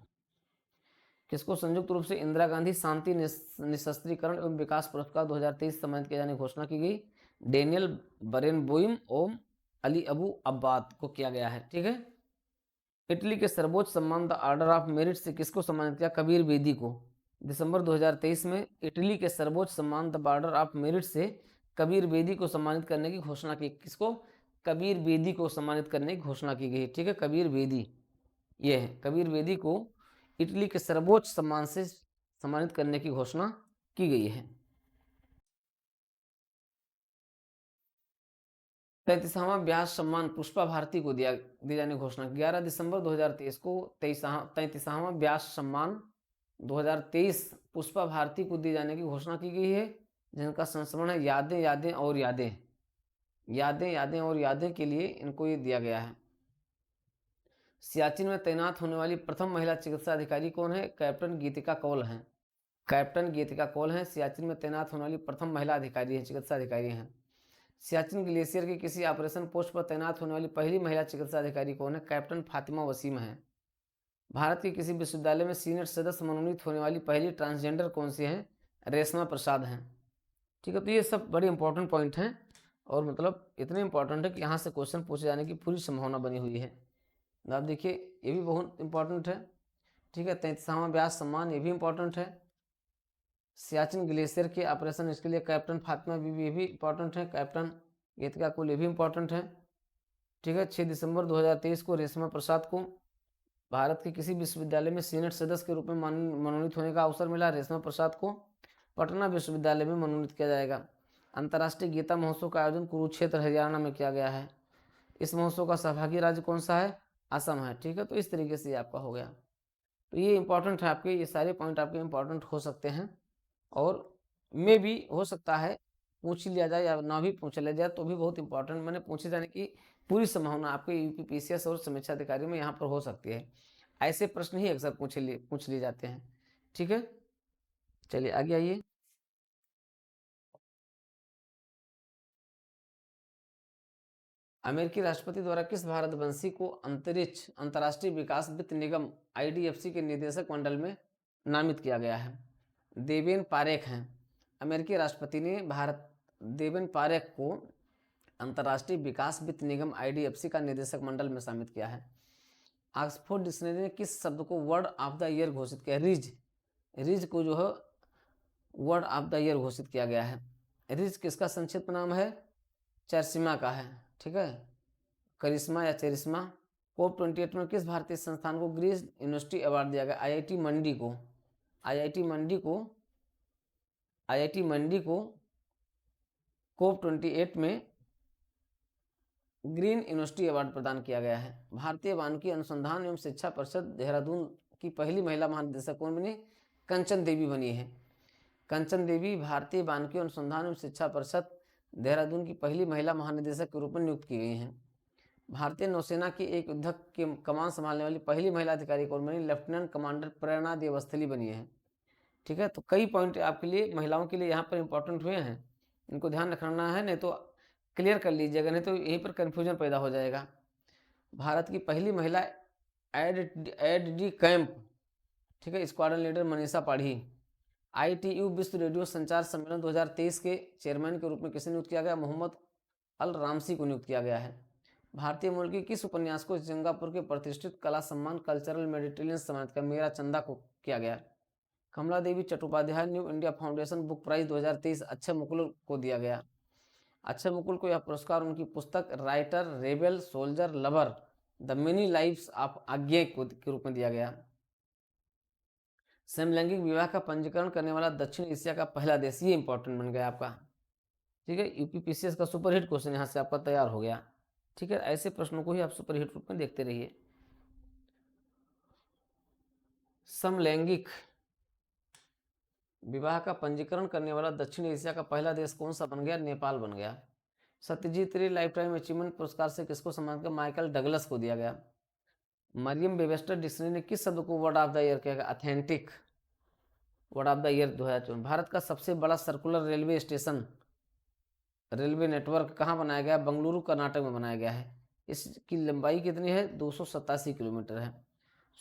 किसको संयुक्त रूप से इंदिरा गांधी शांति निःशस्त्रीकरण एवं विकास पुरस्कार 2023 सम्मानित किए जाने की घोषणा की गई? डेनियल बरेनबोइम ओम अली अबू अब्बाद को किया गया है। ठीक है, इटली के सर्वोच्च सम्मान द ऑर्डर ऑफ मेरिट से किसको सम्मानित किया? कबीर बेदी को। दिसंबर 2023 में इटली के सर्वोच्च सम्मान द ऑर्डर ऑफ मेरिट से कबीर बेदी को सम्मानित करने की घोषणा की। किसको? कबीर बेदी को सम्मानित करने की घोषणा की गई। ठीक है, कबीर बेदी, ये है कबीर बेदी को इटली के सर्वोच्च सम्मान से सम्मानित करने की घोषणा की गई है। 33वां व्यास सम्मान पुष्पा भारती को दिए जाने की घोषणा। 11 दिसंबर 2023 को 33वां व्यास सम्मान 2023 पुष्पा भारती को दिए जाने की घोषणा की गई है, जिनका संस्मरण है यादें यादें और यादें। यादें यादें और यादें के लिए इनको ये दिया गया है। सियाचिन में तैनात होने वाली प्रथम महिला चिकित्सा अधिकारी कौन है? कैप्टन गीतिका कौल हैं। कैप्टन गीतिका कौल हैं सियाचिन में तैनात होने वाली प्रथम महिला अधिकारी हैं, चिकित्सा अधिकारी हैं। सियाचिन ग्लेशियर के किसी ऑपरेशन पोस्ट पर तैनात होने वाली पहली महिला चिकित्सा अधिकारी कौन है? कैप्टन फातिमा वसीम है। भारत के किसी विश्वविद्यालय में सीनेट सदस्य मनोनीत होने वाली पहली ट्रांसजेंडर कौन सी हैं? रेशमा प्रसाद हैं। ठीक है, तो ये सब बड़े इंपॉर्टेंट पॉइंट हैं और मतलब इतने इंपॉर्टेंट है कि यहाँ से क्वेश्चन पूछे जाने की पूरी संभावना बनी हुई है। आप देखिए, ये भी बहुत इंपॉर्टेंट है। ठीक है, 33वां व्यास सम्मान, ये भी इंपॉर्टेंट है। सियाचिन ग्लेशियर के ऑपरेशन, इसके लिए कैप्टन फातिमा बीबी, ये भी इंपॉर्टेंट है। कैप्टन गीतिका कुल, ये भी इंपॉर्टेंट है। ठीक है, 6 दिसंबर 2023 को रेशमा प्रसाद को भारत के किसी विश्वविद्यालय में सीनेट सदस्य के रूप में मनोनीत होने का अवसर मिला। रेशमा प्रसाद को पटना विश्वविद्यालय में मनोनीत किया जाएगा। अंतर्राष्ट्रीय गीता महोत्सव का आयोजन कुरुक्षेत्र हरियाणा में किया गया है। इस महोत्सव का सहभागी राज्य कौन सा है? असम है। ठीक है, तो इस तरीके से आपका हो गया। तो ये इंपॉर्टेंट है आपके, ये सारे पॉइंट आपके इंपॉर्टेंट हो सकते हैं और मे भी हो सकता है पूछ लिया जाए या ना भी पूछ लिया जाए तो भी बहुत इंपॉर्टेंट मैंने पूछे जाने की पूरी संभावना आपके यूपी पीसीएस और समीक्षा अधिकारी में यहाँ पर हो सकती है। ऐसे प्रश्न ही अक्सर पूछ लिए जाते हैं। ठीक है, चलिए आगे आइए। अमेरिकी राष्ट्रपति द्वारा किस भारतवंशी को अंतरिक्ष अंतर्राष्ट्रीय विकास वित्त निगम IDFC के निदेशक मंडल में नामित किया गया है? देवेन पारेख हैं। अमेरिकी राष्ट्रपति ने देवेन पारेख को अंतर्राष्ट्रीय विकास वित्त निगम IDFC का निदेशक मंडल में शामिल किया है। ऑक्सफोर्ड डिक्शनरी ने किस शब्द को वर्ड ऑफ द ईयर घोषित किया? रिज को जो है वर्ड ऑफ द ईयर घोषित किया गया है। रिज किसका संक्षिप्त नाम है? चरिश्मा का है। ठीक है, करिश्मा या चरिश्मा। COP28 में किस भारतीय संस्थान को ग्रीन यूनिवर्सिटी अवार्ड दिया गया? IIT मंडी को COP28 में ग्रीन यूनिवर्सिटी अवार्ड प्रदान किया गया है। भारतीय वानिकी अनुसंधान एवं शिक्षा परिषद देहरादून की पहली महिला महानिदेशक कौन बनी? कंचन देवी बनी है। कंचन देवी भारतीय वानिकी अनुसंधान एवं शिक्षा परिषद देहरादून की पहली महिला महानिदेशक के रूप में नियुक्त की गई हैं। भारतीय नौसेना की एक युद्धक की कमान संभालने वाली पहली महिला अधिकारी कौन बनी? लेफ्टिनेंट कमांडर प्रेरणा देवस्थली बनी है। ठीक है, तो कई पॉइंट आपके लिए महिलाओं के लिए यहाँ पर इंपॉर्टेंट हुए हैं, इनको ध्यान रखना है, नहीं तो क्लियर कर लीजिएगा, नहीं तो यहीं पर कन्फ्यूजन पैदा हो जाएगा। भारत की पहली महिला एड कैंप, ठीक है, स्क्वाड्रन लीडर मनीषा पाढ़ी। ITU विश्व रेडियो संचार सम्मेलन 2023 के चेयरमैन के रूप में किसे नियुक्त किया गया? मोहम्मद अल रामसी को नियुक्त किया गया है। भारतीय मूल की किस उपन्यास को सिंगापुर के प्रतिष्ठित कला सम्मान कल्चरल मेडिटेरियन सम्मानित का मेरा चंदा को किया गया? Kamala Devi Chattopadhyay new India foundation book prize 2023 Akshay Mukul को दिया गया। अक्षय मुकुल को यह पुरस्कार उनकी पुस्तक writer rebel soldier lover the many lives of Agyeya के रूप में दिया गया। समलैंगिक विवाह का पंजीकरण करने वाला दक्षिण एशिया का पहला देश, ये इंपॉर्टेंट बन गया आपका। ठीक है, UPPCS का सुपरहिट क्वेश्चन यहाँ से आपका तैयार हो गया। ठीक है, ऐसे प्रश्नों को ही आप सुपरहिट रूप में देखते रहिए। समलैंगिक विवाह का पंजीकरण करने वाला दक्षिण एशिया का पहला देश कौन सा बन गया? नेपाल बन गया। सत्यजीत रे लाइफ टाइम अचीवमेंट पुरस्कार से किसको सम्मानित किया? माइकल डगलस को दिया गया। मरियम वेबस्टर डिक्शनरी ने किस शब्द को वर्ड ऑफ द ईयर किया गया? Authentic, word of the year 2024। Bharat का सबसे बड़ा circular railway station railway network कहाँ बनाया गया? बेंगलुरु कर्नाटक में बनाया गया है। इसकी लंबाई कितनी है? 287 किलोमीटर है।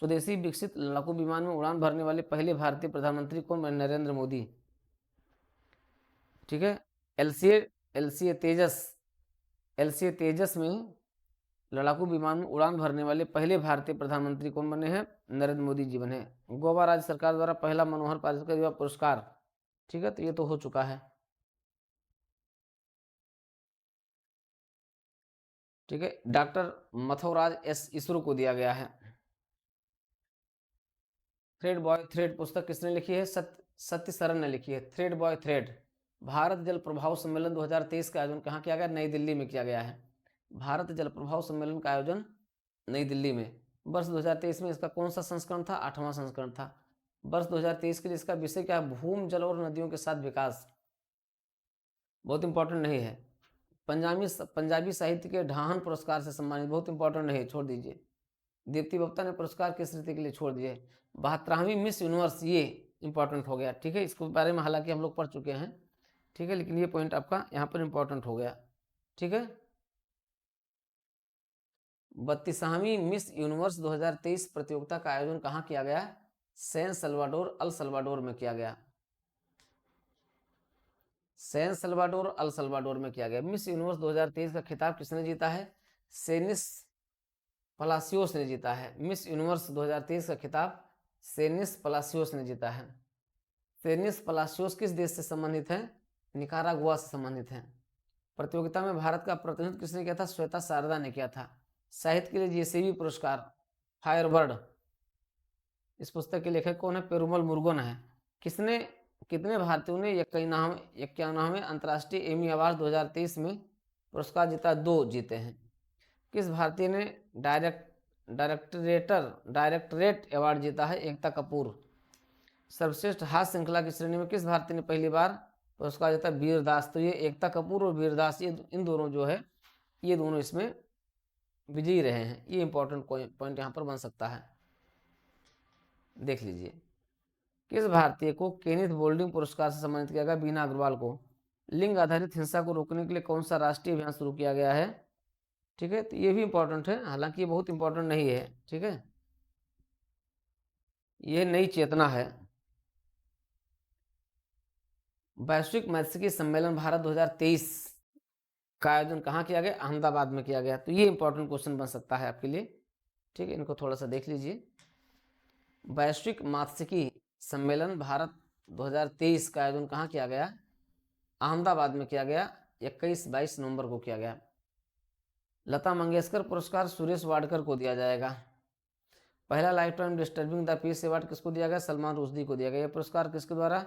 स्वदेशी विकसित लड़ाकू विमान में उड़ान भरने वाले पहले भारतीय प्रधानमंत्री कौन? नरेंद्र मोदी। ठीक है, एलसीए तेजस में लड़ाकू विमान में उड़ान भरने वाले पहले भारतीय प्रधानमंत्री कौन बने हैं? नरेंद्र मोदी जी बने। गोवा राज्य सरकार द्वारा पहला मनोहर पारिकर युवा पुरस्कार, ठीक है, तो ये तो हो चुका है। ठीक है, डॉक्टर मथुराज S इसरो को दिया गया है। थ्रेड बॉय थ्रेड पुस्तक किसने लिखी है? सत्य सरन ने लिखी है। Thread boy thread. भारत जल प्रभाव सम्मेलन 2023 का आयोजन कहाँ किया गया? नई दिल्ली में किया गया है। भारत जल प्रभाव सम्मेलन का आयोजन नई दिल्ली में। वर्ष 2023 में इसका कौन सा संस्करण था? 8वां संस्करण था। वर्ष 2023 के लिए इसका विषय क्या है? भूमि जल और नदियों के साथ विकास। बहुत इंपॉर्टेंट नहीं है। पंजाबी साहित्य के ढाहन पुरस्कार से सम्मानित, बहुत इंपॉर्टेंट नहीं, छोड़ दीजिए। दीप्ति गुप्ता ने पुरस्कार किस रीति के लिए छोड़ दिए? 72वीं मिस यूनिवर्स, ये इंपॉर्टेंट हो गया। ठीक है, इसके बारे में हालांकि हम लोग पढ़ चुके हैं। ठीक है, लेकिन ये पॉइंट आपका यहाँ पर इंपॉर्टेंट हो गया। ठीक है, 32वीं मिस यूनिवर्स 2023 प्रतियोगिता का आयोजन कहाँ किया गया? सैन सल्वाडोर अल सल्वाडोर में किया गया। सैन सल्वाडोर अल सल्वाडोर में किया गया। मिस यूनिवर्स 2023 का खिताब किसने जीता है? सेनिस पलासियोस ने जीता है। मिस यूनिवर्स 2023 का खिताब सेनिस पलासियोस ने जीता है। सेनिस पलासियोस किस देश से संबंधित है? निकारागुआ से संबंधित है। प्रतियोगिता में भारत का प्रतिनिधित्व किसने किया था? श्वेता शारदा ने किया था। साहित्य के लिए JCB पुरस्कार फायरबर्ड, इस पुस्तक के लेखक कौन है? पेरुमल मुरुगन है। कितने भारतीयों ने 51वें अंतर्राष्ट्रीय एमी अवार्ड 2023 में पुरस्कार जीता? 2 जीते हैं। किस भारतीय ने डायरेक्टरेट अवार्ड जीता है? एकता कपूर। सर्वश्रेष्ठ हास्य श्रृंखला की श्रेणी में किस भारतीय ने पहली बार पुरस्कार जीता? वीरदास। तो ये एकता कपूर और वीरदास, ये इन दोनों जो है, ये दोनों इसमें विजयी रहे हैं। ये इंपॉर्टेंट पॉइंट यहाँ पर बन सकता है, देख लीजिए। किस भारतीय को केनिथ बोल्डिंग पुरस्कार से सम्मानित किया गया? बीना अग्रवाल को। लिंग आधारित हिंसा को रोकने के लिए कौन सा राष्ट्रीय अभियान शुरू किया गया है? ठीक है, तो ये भी इंपॉर्टेंट है, हालांकि ये बहुत इंपॉर्टेंट नहीं है। ठीक है, ये नई चेतना है। वैश्विक मत्स्यिकी सम्मेलन भारत 2023 का आयोजन कहाँ किया गया? अहमदाबाद में किया गया। तो ये इंपॉर्टेंट क्वेश्चन बन सकता है आपके लिए। ठीक है, इनको थोड़ा सा देख लीजिए। वैश्विक मत्स्यिकी सम्मेलन भारत 2023 का आयोजन कहाँ किया गया? अहमदाबाद में किया गया, 21-22 नवंबर को किया गया। लता मंगेशकर पुरस्कार सुरेश वाडकर को दिया जाएगा। पहला life time disturbing the peace award किसको दिया गया? सलमान रुश्दी को दिया गया। यह पुरस्कार किसके द्वारा?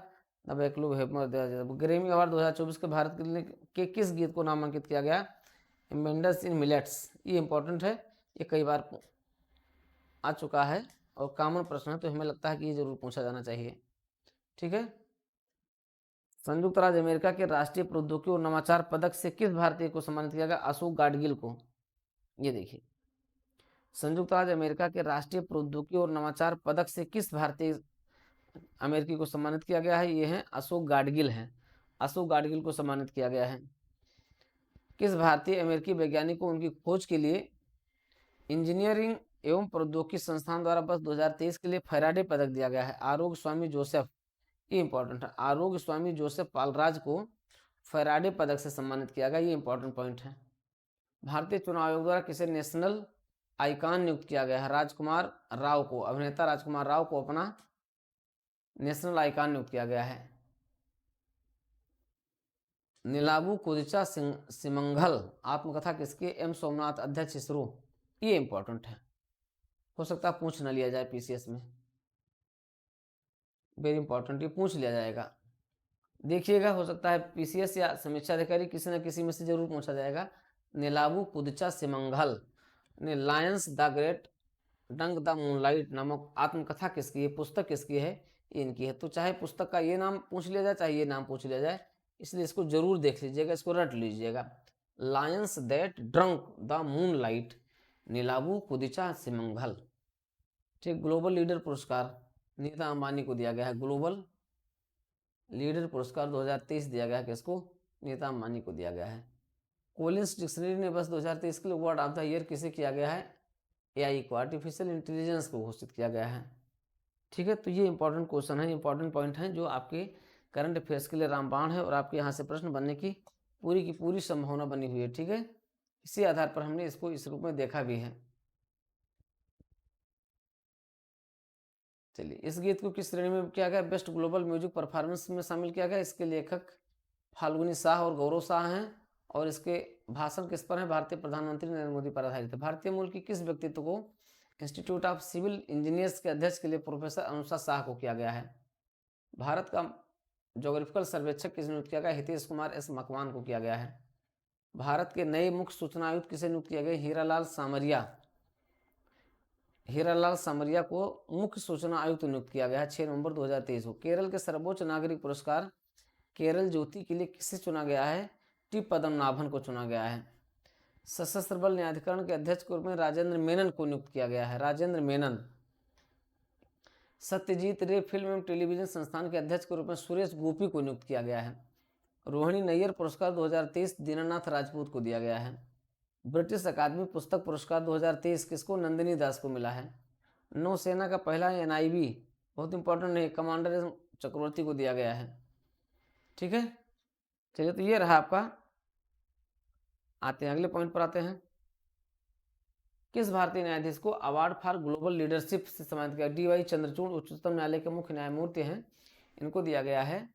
द बैकलूब हेमर दिया जाएगा। ग्रेमी अवार्ड 2024 के भारत के किस गीत को नामांकित किया गया? मेंडल्स इन मिलेट्स। ये इंपॉर्टेंट है, ये कई बार आ चुका है और कॉमन प्रश्न है, तो हमें लगता है कि ये जरूर पूछा जाना चाहिए। ठीक है, संयुक्त राज्य अमेरिका के राष्ट्रीय प्रौद्योगिकी और नवाचार पदक से किस भारतीय को सम्मानित किया गया? अशोक गाडगिल को। ये देखिए, संयुक्त राज्य अमेरिका के राष्ट्रीय प्रौद्योगिकी और नवाचार पदक से किस भारतीय अमेरिकी को सम्मानित किया गया है? ये है अशोक गाडगिल हैं। अशोक गाडगिल को सम्मानित किया गया है। किस भारतीय अमेरिकी वैज्ञानिक को उनकी खोज के लिए इंजीनियरिंग एवं प्रौद्योगिकी संस्थान द्वारा वर्ष 2023 के लिए फैराडे पदक दिया गया है? आरोग्य स्वामी जोसेफ। ये इंपॉर्टेंट है, आरोग्य स्वामी जोसेफ पालराज को फैराडे पदक से सम्मानित किया गया। ये इंपॉर्टेंट पॉइंट है। भारतीय चुनाव आयोग द्वारा किसे नेशनल आइकॉन नियुक्त किया गया है? राजकुमार राव को, अभिनेता राजकुमार राव को अपना नेशनल आइकॉन नियुक्त किया गया है। नीलाबू कुदिचा सिमंघल आत्मकथा किसकी? एम सोमनाथ, अध्यक्ष इसरो। ये इंपॉर्टेंट है, हो सकता है पूछ न लिया जाए पीसीएस में। वेरी इंपॉर्टेंट, ये पूछ लिया जाएगा, देखिएगा। हो सकता है पीसीएस या समीक्षा अधिकारी किसी न किसी में से जरूर पूछा जाएगा। नीलाबू कुदिचा सिमंघल ने लायंस द ग्रेट डंक द मूनलाइट नामक आत्मकथा किसकी है? पुस्तक किसकी है? इनकी है। तो चाहे पुस्तक का ये नाम पूछ लिया जाए, चाहे ये नाम पूछ लिया जाए, इसलिए इसको जरूर देख लीजिएगा, इसको रट लीजिएगा। Lions that drunk the moonlight, नीलाबू कुदिचा सिमंघल। ठीक, ग्लोबल लीडर पुरस्कार नीता अंबानी को दिया गया है। ग्लोबल लीडर पुरस्कार 2023 दिया गया है किसको? नीता अंबानी को दिया गया है। कोलिंस डिक्शनरी ने बस 2023 के लिए वर्ड ऑफ द ईयर किसे किया गया है? एआई को, आर्टिफिशियल इंटेलिजेंस को घोषित किया गया है। ठीक है, तो ये इंपॉर्टेंट क्वेश्चन है, इंपॉर्टेंट पॉइंट हैं जो आपके करंट अफेयर्स के लिए रामबाण है और आपके यहाँ से प्रश्न बनने की पूरी संभावना बनी हुई है। ठीक है, इसी आधार पर हमने इसको इस रूप में देखा भी है। चलिए, इस गीत को किस श्रेणी में किया गया? बेस्ट ग्लोबल म्यूजिक परफॉर्मेंस में शामिल किया गया। इसके लेखक फाल्गुनी शाह और गौरव शाह हैं और इसके भाषण किस पर है? भारतीय प्रधानमंत्री नरेंद्र मोदी पर आधारित है। भारतीय मूल की किस व्यक्तित्व को इंस्टीट्यूट ऑफ सिविल इंजीनियर्स के अध्यक्ष के लिए प्रोफेसर अनुषा शाह को किया गया है? भारत का ज्योग्राफिकल सर्वेक्षक किसे नियुक्त किया गया? हितेश कुमार एस मकवान को किया गया है। भारत के नए मुख्य सूचना आयुक्त किसे नियुक्त किया गया? हीरालाल सामरिया। हीरालाल सामरिया को मुख्य सूचना आयुक्त नियुक्त किया गया है 6 नवंबर 2023 को। केरल के सर्वोच्च नागरिक पुरस्कार केरल ज्योति के लिए किसे चुना गया है? टी पद्मनाभन को चुना गया है। सशस्त्र बल न्यायाधिकरण के अध्यक्ष के रूप में राजेंद्र मेनन को नियुक्त किया गया है। राजेंद्र मेनन। सत्यजीत रे फिल्म एवं टेलीविजन संस्थान के अध्यक्ष के रूप में सुरेश गोपी को नियुक्त किया गया है। रोहिणी नैयर पुरस्कार 2023 दीनानाथ राजपूत को दिया गया है। ब्रिटिश अकादमी पुस्तक पुरस्कार 2023 किसको? नंदिनी दास को मिला है। नौसेना का पहला एनआईवी, बहुत इंपॉर्टेंट है, कमांडर एस चक्रवर्ती को दिया गया है। ठीक है, चलिए, तो ये रहा आपका। आते हैं अगले पॉइंट पर आते हैं। किस भारतीय न्यायाधीश को अवार्ड फॉर ग्लोबल लीडरशिप से सम्मानित किया? डीवाई चंद्रचूड़ उच्चतम न्यायालय के मुख्य न्यायमूर्ति हैं, इनको दिया गया है।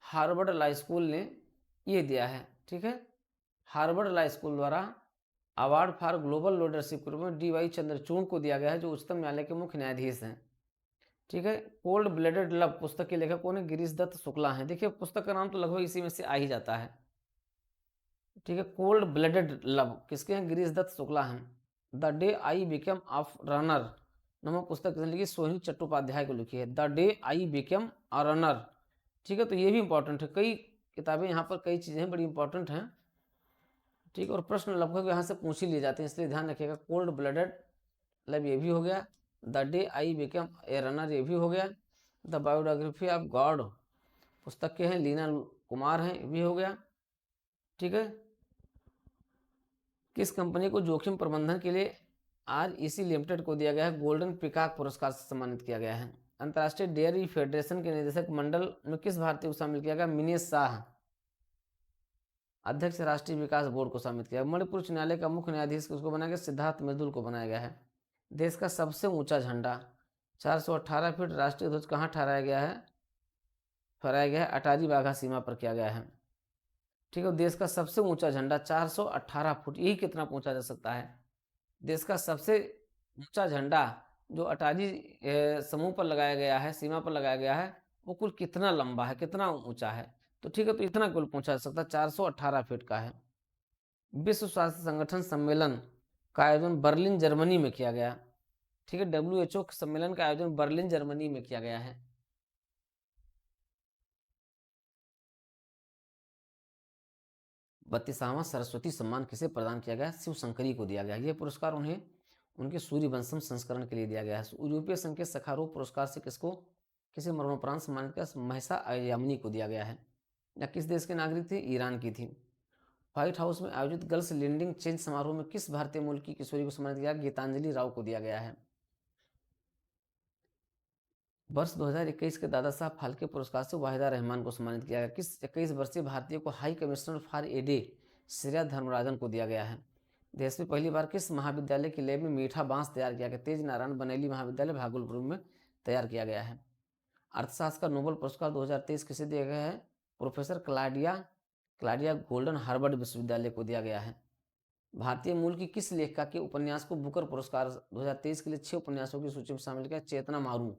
हार्वर्ड लॉ स्कूल ने ये दिया है। ठीक है, हार्वर्ड लॉ स्कूल द्वारा अवार्ड फॉर ग्लोबल लीडरशिप के रूप में डीवाई चंद्रचूड़ को दिया गया है, जो उच्चतम न्यायालय के मुख्य न्यायाधीश हैं। ठीक है, कोल्ड ब्लडेड लव पुस्तक के लेखक कौन है? गिरीश दत्त शुक्ला हैं। देखिए, पुस्तक का नाम तो लगभग इसी में से आ ही जाता है। ठीक है, कोल्ड ब्लडेड लव किसके हैं? गिरीश दत्त शुक्ला हैं। The day I became of runner नामक पुस्तक किसने लिखी? सोहिनी चट्टोपाध्याय को लिखी है। The day I became a runner. ठीक है, तो ये भी इंपॉर्टेंट है, कई किताबें यहाँ पर, कई चीज़ें बड़ी इंपॉर्टेंट हैं। ठीक है, और प्रश्न लगभग यहाँ से पूछ ही लिए जाते हैं, इसलिए ध्यान रखिएगा। कोल्ड ब्लडेड लव ये भी हो गया। The day I became a runner ये भी हो गया। द बायोग्राफी ऑफ गॉड पुस्तक के हैं, लीना कुमार हैं, ये भी हो गया। ठीक है, किस कंपनी को जोखिम प्रबंधन के लिए REC लिमिटेड को दिया गया है गोल्डन पिकॉक पुरस्कार से सम्मानित किया गया है? अंतर्राष्ट्रीय डेयरी फेडरेशन के निदेशक मंडल में किस भारतीय को शामिल किया गया? मिनेश शाह। अध्यक्ष राष्ट्रीय विकास बोर्ड को शामिल किया। मणिपुर उच्च न्यायालय का मुख्य न्यायाधीश किसको बनाया गया? सिद्धार्थ मृदुल को बनाया गया है। देश का सबसे ऊंचा झंडा 418 फीट राष्ट्रीय ध्वज कहाँ फहराया गया है? अटारी वाघा सीमा पर किया गया है। ठीक है, देश का सबसे ऊंचा झंडा 418 फुट, यही कितना पहुंचा जा सकता है? देश का सबसे ऊंचा झंडा जो अटारी समूह पर लगाया गया है, सीमा पर लगाया गया है, वो कुल कितना लंबा है, कितना ऊंचा है? तो ठीक है, तो इतना कुल पहुंचा जा सकता है, 418 फीट का है। विश्व स्वास्थ्य संगठन सम्मेलन का आयोजन बर्लिन जर्मनी में किया गया। ठीक है, WHO सम्मेलन का आयोजन बर्लिन जर्मनी में किया गया है। 32वां सरस्वती सम्मान किसे प्रदान किया गया? शिव शंकरी को दिया गया। यह पुरस्कार उन्हें उनके सूर्यवंशम संस्करण के लिए दिया गया है। यूरोपीय संघ के सखारोव पुरस्कार से किसे मरणोपरांत सम्मानित किया? महिसा अयामनी को दिया गया है। या किस देश के नागरिक थे? ईरान की थी। व्हाइट हाउस में आयोजित गर्ल्स लैंडिंग चेंज समारोह में किस भारतीय मूल की किशोरी को सम्मानित किया? गीतांजलि राव को दिया गया है। वर्ष 2021 के दादा साहब फाल्के पुरस्कार से वाहिदा रहमान को सम्मानित किया गया। किस 21 वर्षीय भारतीय को हाई कमिश्नर फॉर एडे श्रेया धर्मराजन को दिया गया है? देश में पहली बार किस महाविद्यालय की लैब में मीठा बांस तैयार किया गया? तेज नारायण बनेली महाविद्यालय भागलपुर में तैयार किया गया है। अर्थशास्त्र का नोबेल पुरस्कार 2023 किसे दिया गया है? प्रोफेसर क्लाडिया गोल्डन हार्वर्ड विश्वविद्यालय को दिया गया है। भारतीय मूल की किस लेखिका के उपन्यास को बुकर पुरस्कार 2023 के लिए 6 उपन्यासों की सूची में शामिल किया? चेतना मारू।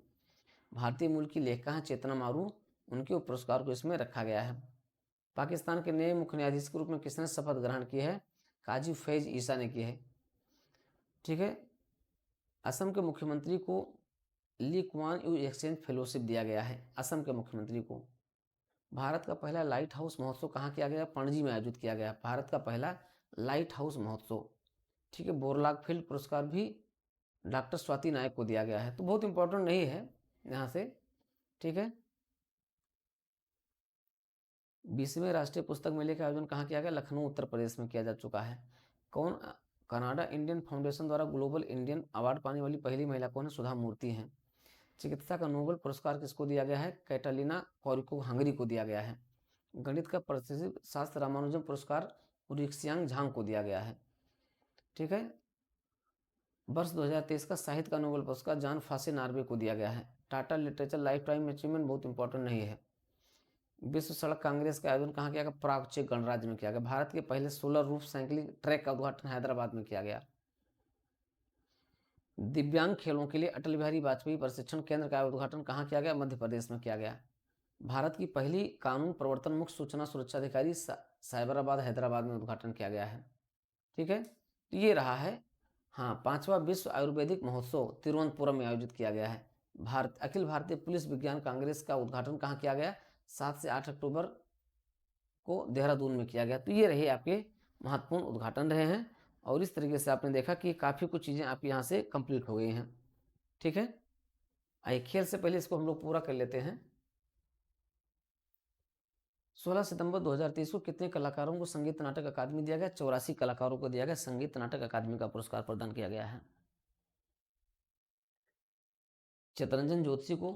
भारतीय मूल की लेखिका हैं चेतना मारू, उनके पुरस्कार को इसमें रखा गया है। पाकिस्तान के नए मुख्य न्यायाधीश के रूप में किसने शपथ ग्रहण की है? काजी फैज ईसा ने की है। ठीक है, असम के मुख्यमंत्री को Lee Kuan Yew exchange fellowship दिया गया है। असम के मुख्यमंत्री को। भारत का पहला लाइट हाउस महोत्सव कहाँ किया गया? पणजी में आयोजित किया गया। भारत का पहला लाइट हाउस महोत्सव। ठीक है, बोरलाग फील्ड पुरस्कार भी डॉक्टर स्वाति नायक को दिया गया है। तो बहुत इंपॉर्टेंट नहीं है यहाँ से। ठीक है, 20वें राष्ट्रीय पुस्तक मेले का आयोजन कहाँ किया गया? लखनऊ उत्तर प्रदेश में किया जा चुका है। कौन कनाडा इंडियन फाउंडेशन द्वारा ग्लोबल इंडियन अवार्ड पाने वाली पहली महिला कौन है? सुधा मूर्ति हैं। चिकित्सा का नोबेल पुरस्कार किसको दिया गया है? कैटालिना कॉरिको हंगरी को दिया गया है। गणित का प्रसिद्ध शास्त्र रामानुजन पुरस्कार रिक्सियांग झांग को दिया गया है। ठीक है, वर्ष 2023 का साहित्य का नोबेल पुरस्कार जॉन फासे नार्वे को दिया गया है। Tata literature life time achievement बहुत इंपॉर्टेंट नहीं है। विश्व सड़क कांग्रेस का आयोजन कहाँ किया गया? प्राग चेक गणराज्य में किया गया। भारत के पहले सोलर रूफ साइकिलिंग ट्रैक का उद्घाटन हैदराबाद में किया गया। दिव्यांग खेलों के लिए अटल बिहारी वाजपेयी प्रशिक्षण केंद्र का उद्घाटन कहाँ किया गया? मध्य प्रदेश में किया गया। भारत की पहली कानून प्रवर्तन मुख्य सूचना सुरक्षा अधिकारी साइबराबाद हैदराबाद में उद्घाटन किया गया है। ठीक है, तो ये रहा है। हाँ, 5वां विश्व आयुर्वेदिक महोत्सव तिरुवनंतपुरम में आयोजित किया गया है। अखिल भारतीय पुलिस विज्ञान कांग्रेस का उद्घाटन कहाँ किया गया? 7 से 8 अक्टूबर को देहरादून में किया गया। तो ये रहे आपके महत्वपूर्ण उद्घाटन रहे हैं, और इस तरीके से आपने देखा कि काफ़ी कुछ चीज़ें आप यहाँ से कंप्लीट हो गई हैं। ठीक है, आइए खेल से पहले इसको हम लोग पूरा कर लेते हैं। 16 सितंबर 2023 को कितने कलाकारों को संगीत नाटक अकादमी दिया गया? 84 कलाकारों को दिया गया संगीत नाटक अकादमी का पुरस्कार प्रदान किया गया है। चितरंजन ज्योतिषी को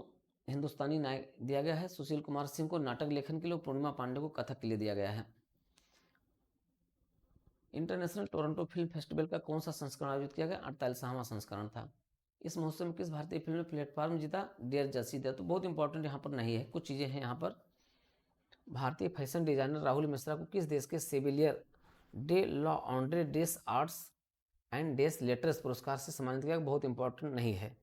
हिंदुस्तानी नायक दिया गया है। सुशील कुमार सिंह को नाटक लेखन के लिए, पूर्णिमा पांडे को कथक के लिए दिया गया है। इंटरनेशनल टोरंटो फिल्म फेस्टिवल का कौन सा संस्करण आयोजित किया गया? 48वां संस्करण था। इस महोत्सव में किस भारतीय फिल्म ने प्लेटफॉर्म जीता? डियर जसी दिया। तो बहुत इंपॉर्टेंट यहाँ पर नहीं है, कुछ चीज़ें हैं यहाँ पर। भारतीय फैशन डिजाइनर राहुल मिश्रा को किस देश के Chevalier de l'Ordre des Arts and des Lettres पुरस्कार से सम्मानित किया? बहुत इंपॉर्टेंट नहीं है।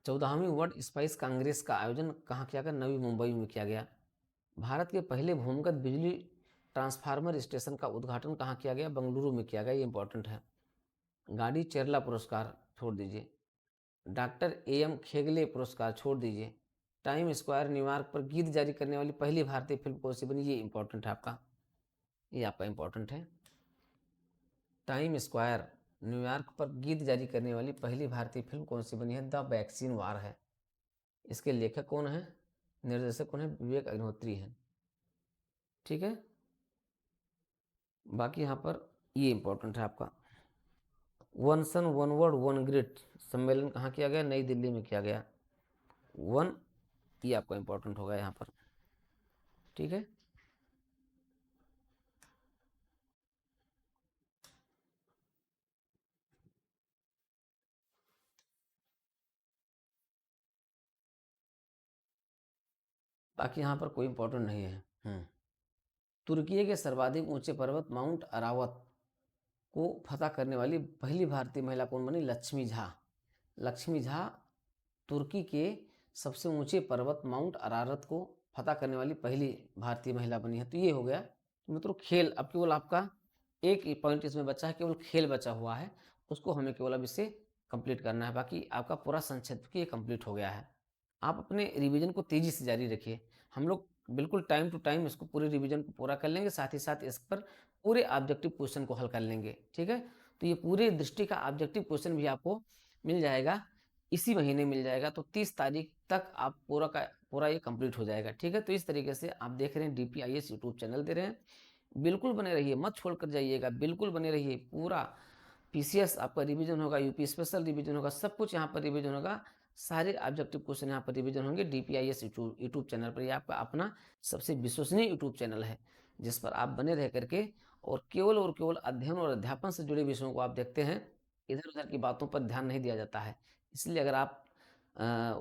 14वीं वर्ल्ड स्पाइस कांग्रेस का आयोजन कहाँ किया गया? नवी मुंबई में किया गया। भारत के पहले भूमिगत बिजली ट्रांसफार्मर स्टेशन का उद्घाटन कहाँ किया गया? बेंगलुरु में किया गया। ये इंपॉर्टेंट है। गाड़ी चेरला पुरस्कार छोड़ दीजिए। डॉक्टर AM खेगले पुरस्कार छोड़ दीजिए। टाइम स्क्वायर न्यूयॉर्क पर गीत जारी करने वाली पहली भारतीय फिल्म कौन सी बनी? ये इंपॉर्टेंट है आपका, ये आपका इंपॉर्टेंट है। टाइम स्क्वायर न्यूयॉर्क पर गीत जारी करने वाली पहली भारतीय फिल्म कौन सी बनी है? द वैक्सीन वार है। इसके लेखक कौन है? निर्देशक कौन है? विवेक अग्निहोत्री हैं। ठीक है, बाकी यहाँ पर ये इंपॉर्टेंट है आपका। One sun one word one grid सम्मेलन कहाँ किया गया? नई दिल्ली में किया गया। वन, ये आपका इंपॉर्टेंट होगा यहाँ पर। ठीक है। बाकी यहाँ पर कोई इंपॉर्टेंट नहीं है। तुर्की के सर्वाधिक ऊंचे पर्वत माउंट अरावत को फतह करने वाली पहली भारतीय महिला कौन बनी? लक्ष्मी झा। लक्ष्मी झा तुर्की के सबसे ऊंचे पर्वत माउंट अरारत को फतह करने वाली पहली भारतीय महिला बनी है। तो ये हो गया। तो मित्रों खेल, अब केवल आपका एक ही पॉइंट इसमें बचा है, केवल खेल बचा हुआ है, उसको हमें केवल अब इससे कंप्लीट करना है। बाकी आपका पूरा संक्षिप्त ये कंप्लीट हो गया है। आप अपने रिवीजन को तेजी से जारी रखिए। हम लोग बिल्कुल टाइम टू टाइम इसको पूरे रिवीजन को पूरा कर लेंगे, साथ ही साथ इस पर पूरे ऑब्जेक्टिव क्वेश्चन को हल कर लेंगे। ठीक है। तो ये पूरे दृष्टि का ऑब्जेक्टिव क्वेश्चन भी आपको मिल जाएगा, इसी महीने मिल जाएगा। तो 30 तारीख तक आप पूरा का पूरा ये कंप्लीट हो जाएगा। ठीक है। तो इस तरीके से आप देख रहे हैं DPIS यूट्यूब चैनल दे रहे हैं, बिल्कुल बने रहिए, मत छोड़ कर जाइएगा, बिल्कुल बने रहिए। पूरा PCS आपका रिवीजन होगा, यूपी स्पेशल रिवीजन होगा, सब कुछ यहाँ पर रिवीजन होगा। सारे ऑब्जेक्टिव क्वेश्चन यहाँ पर रिवीजन होंगे DPIS यूट्यूब चैनल पर। ये आपका अपना सबसे विश्वसनीय यूट्यूब चैनल है, जिस पर आप बने रह करके और केवल अध्ययन और अध्यापन से जुड़े विषयों को आप देखते हैं। इधर उधर की बातों पर ध्यान नहीं दिया जाता है। इसलिए अगर आप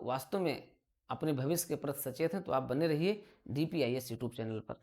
वास्तव में अपने भविष्य के प्रति सचेत हैं तो आप बने रहिए DPIS यूट्यूब चैनल पर।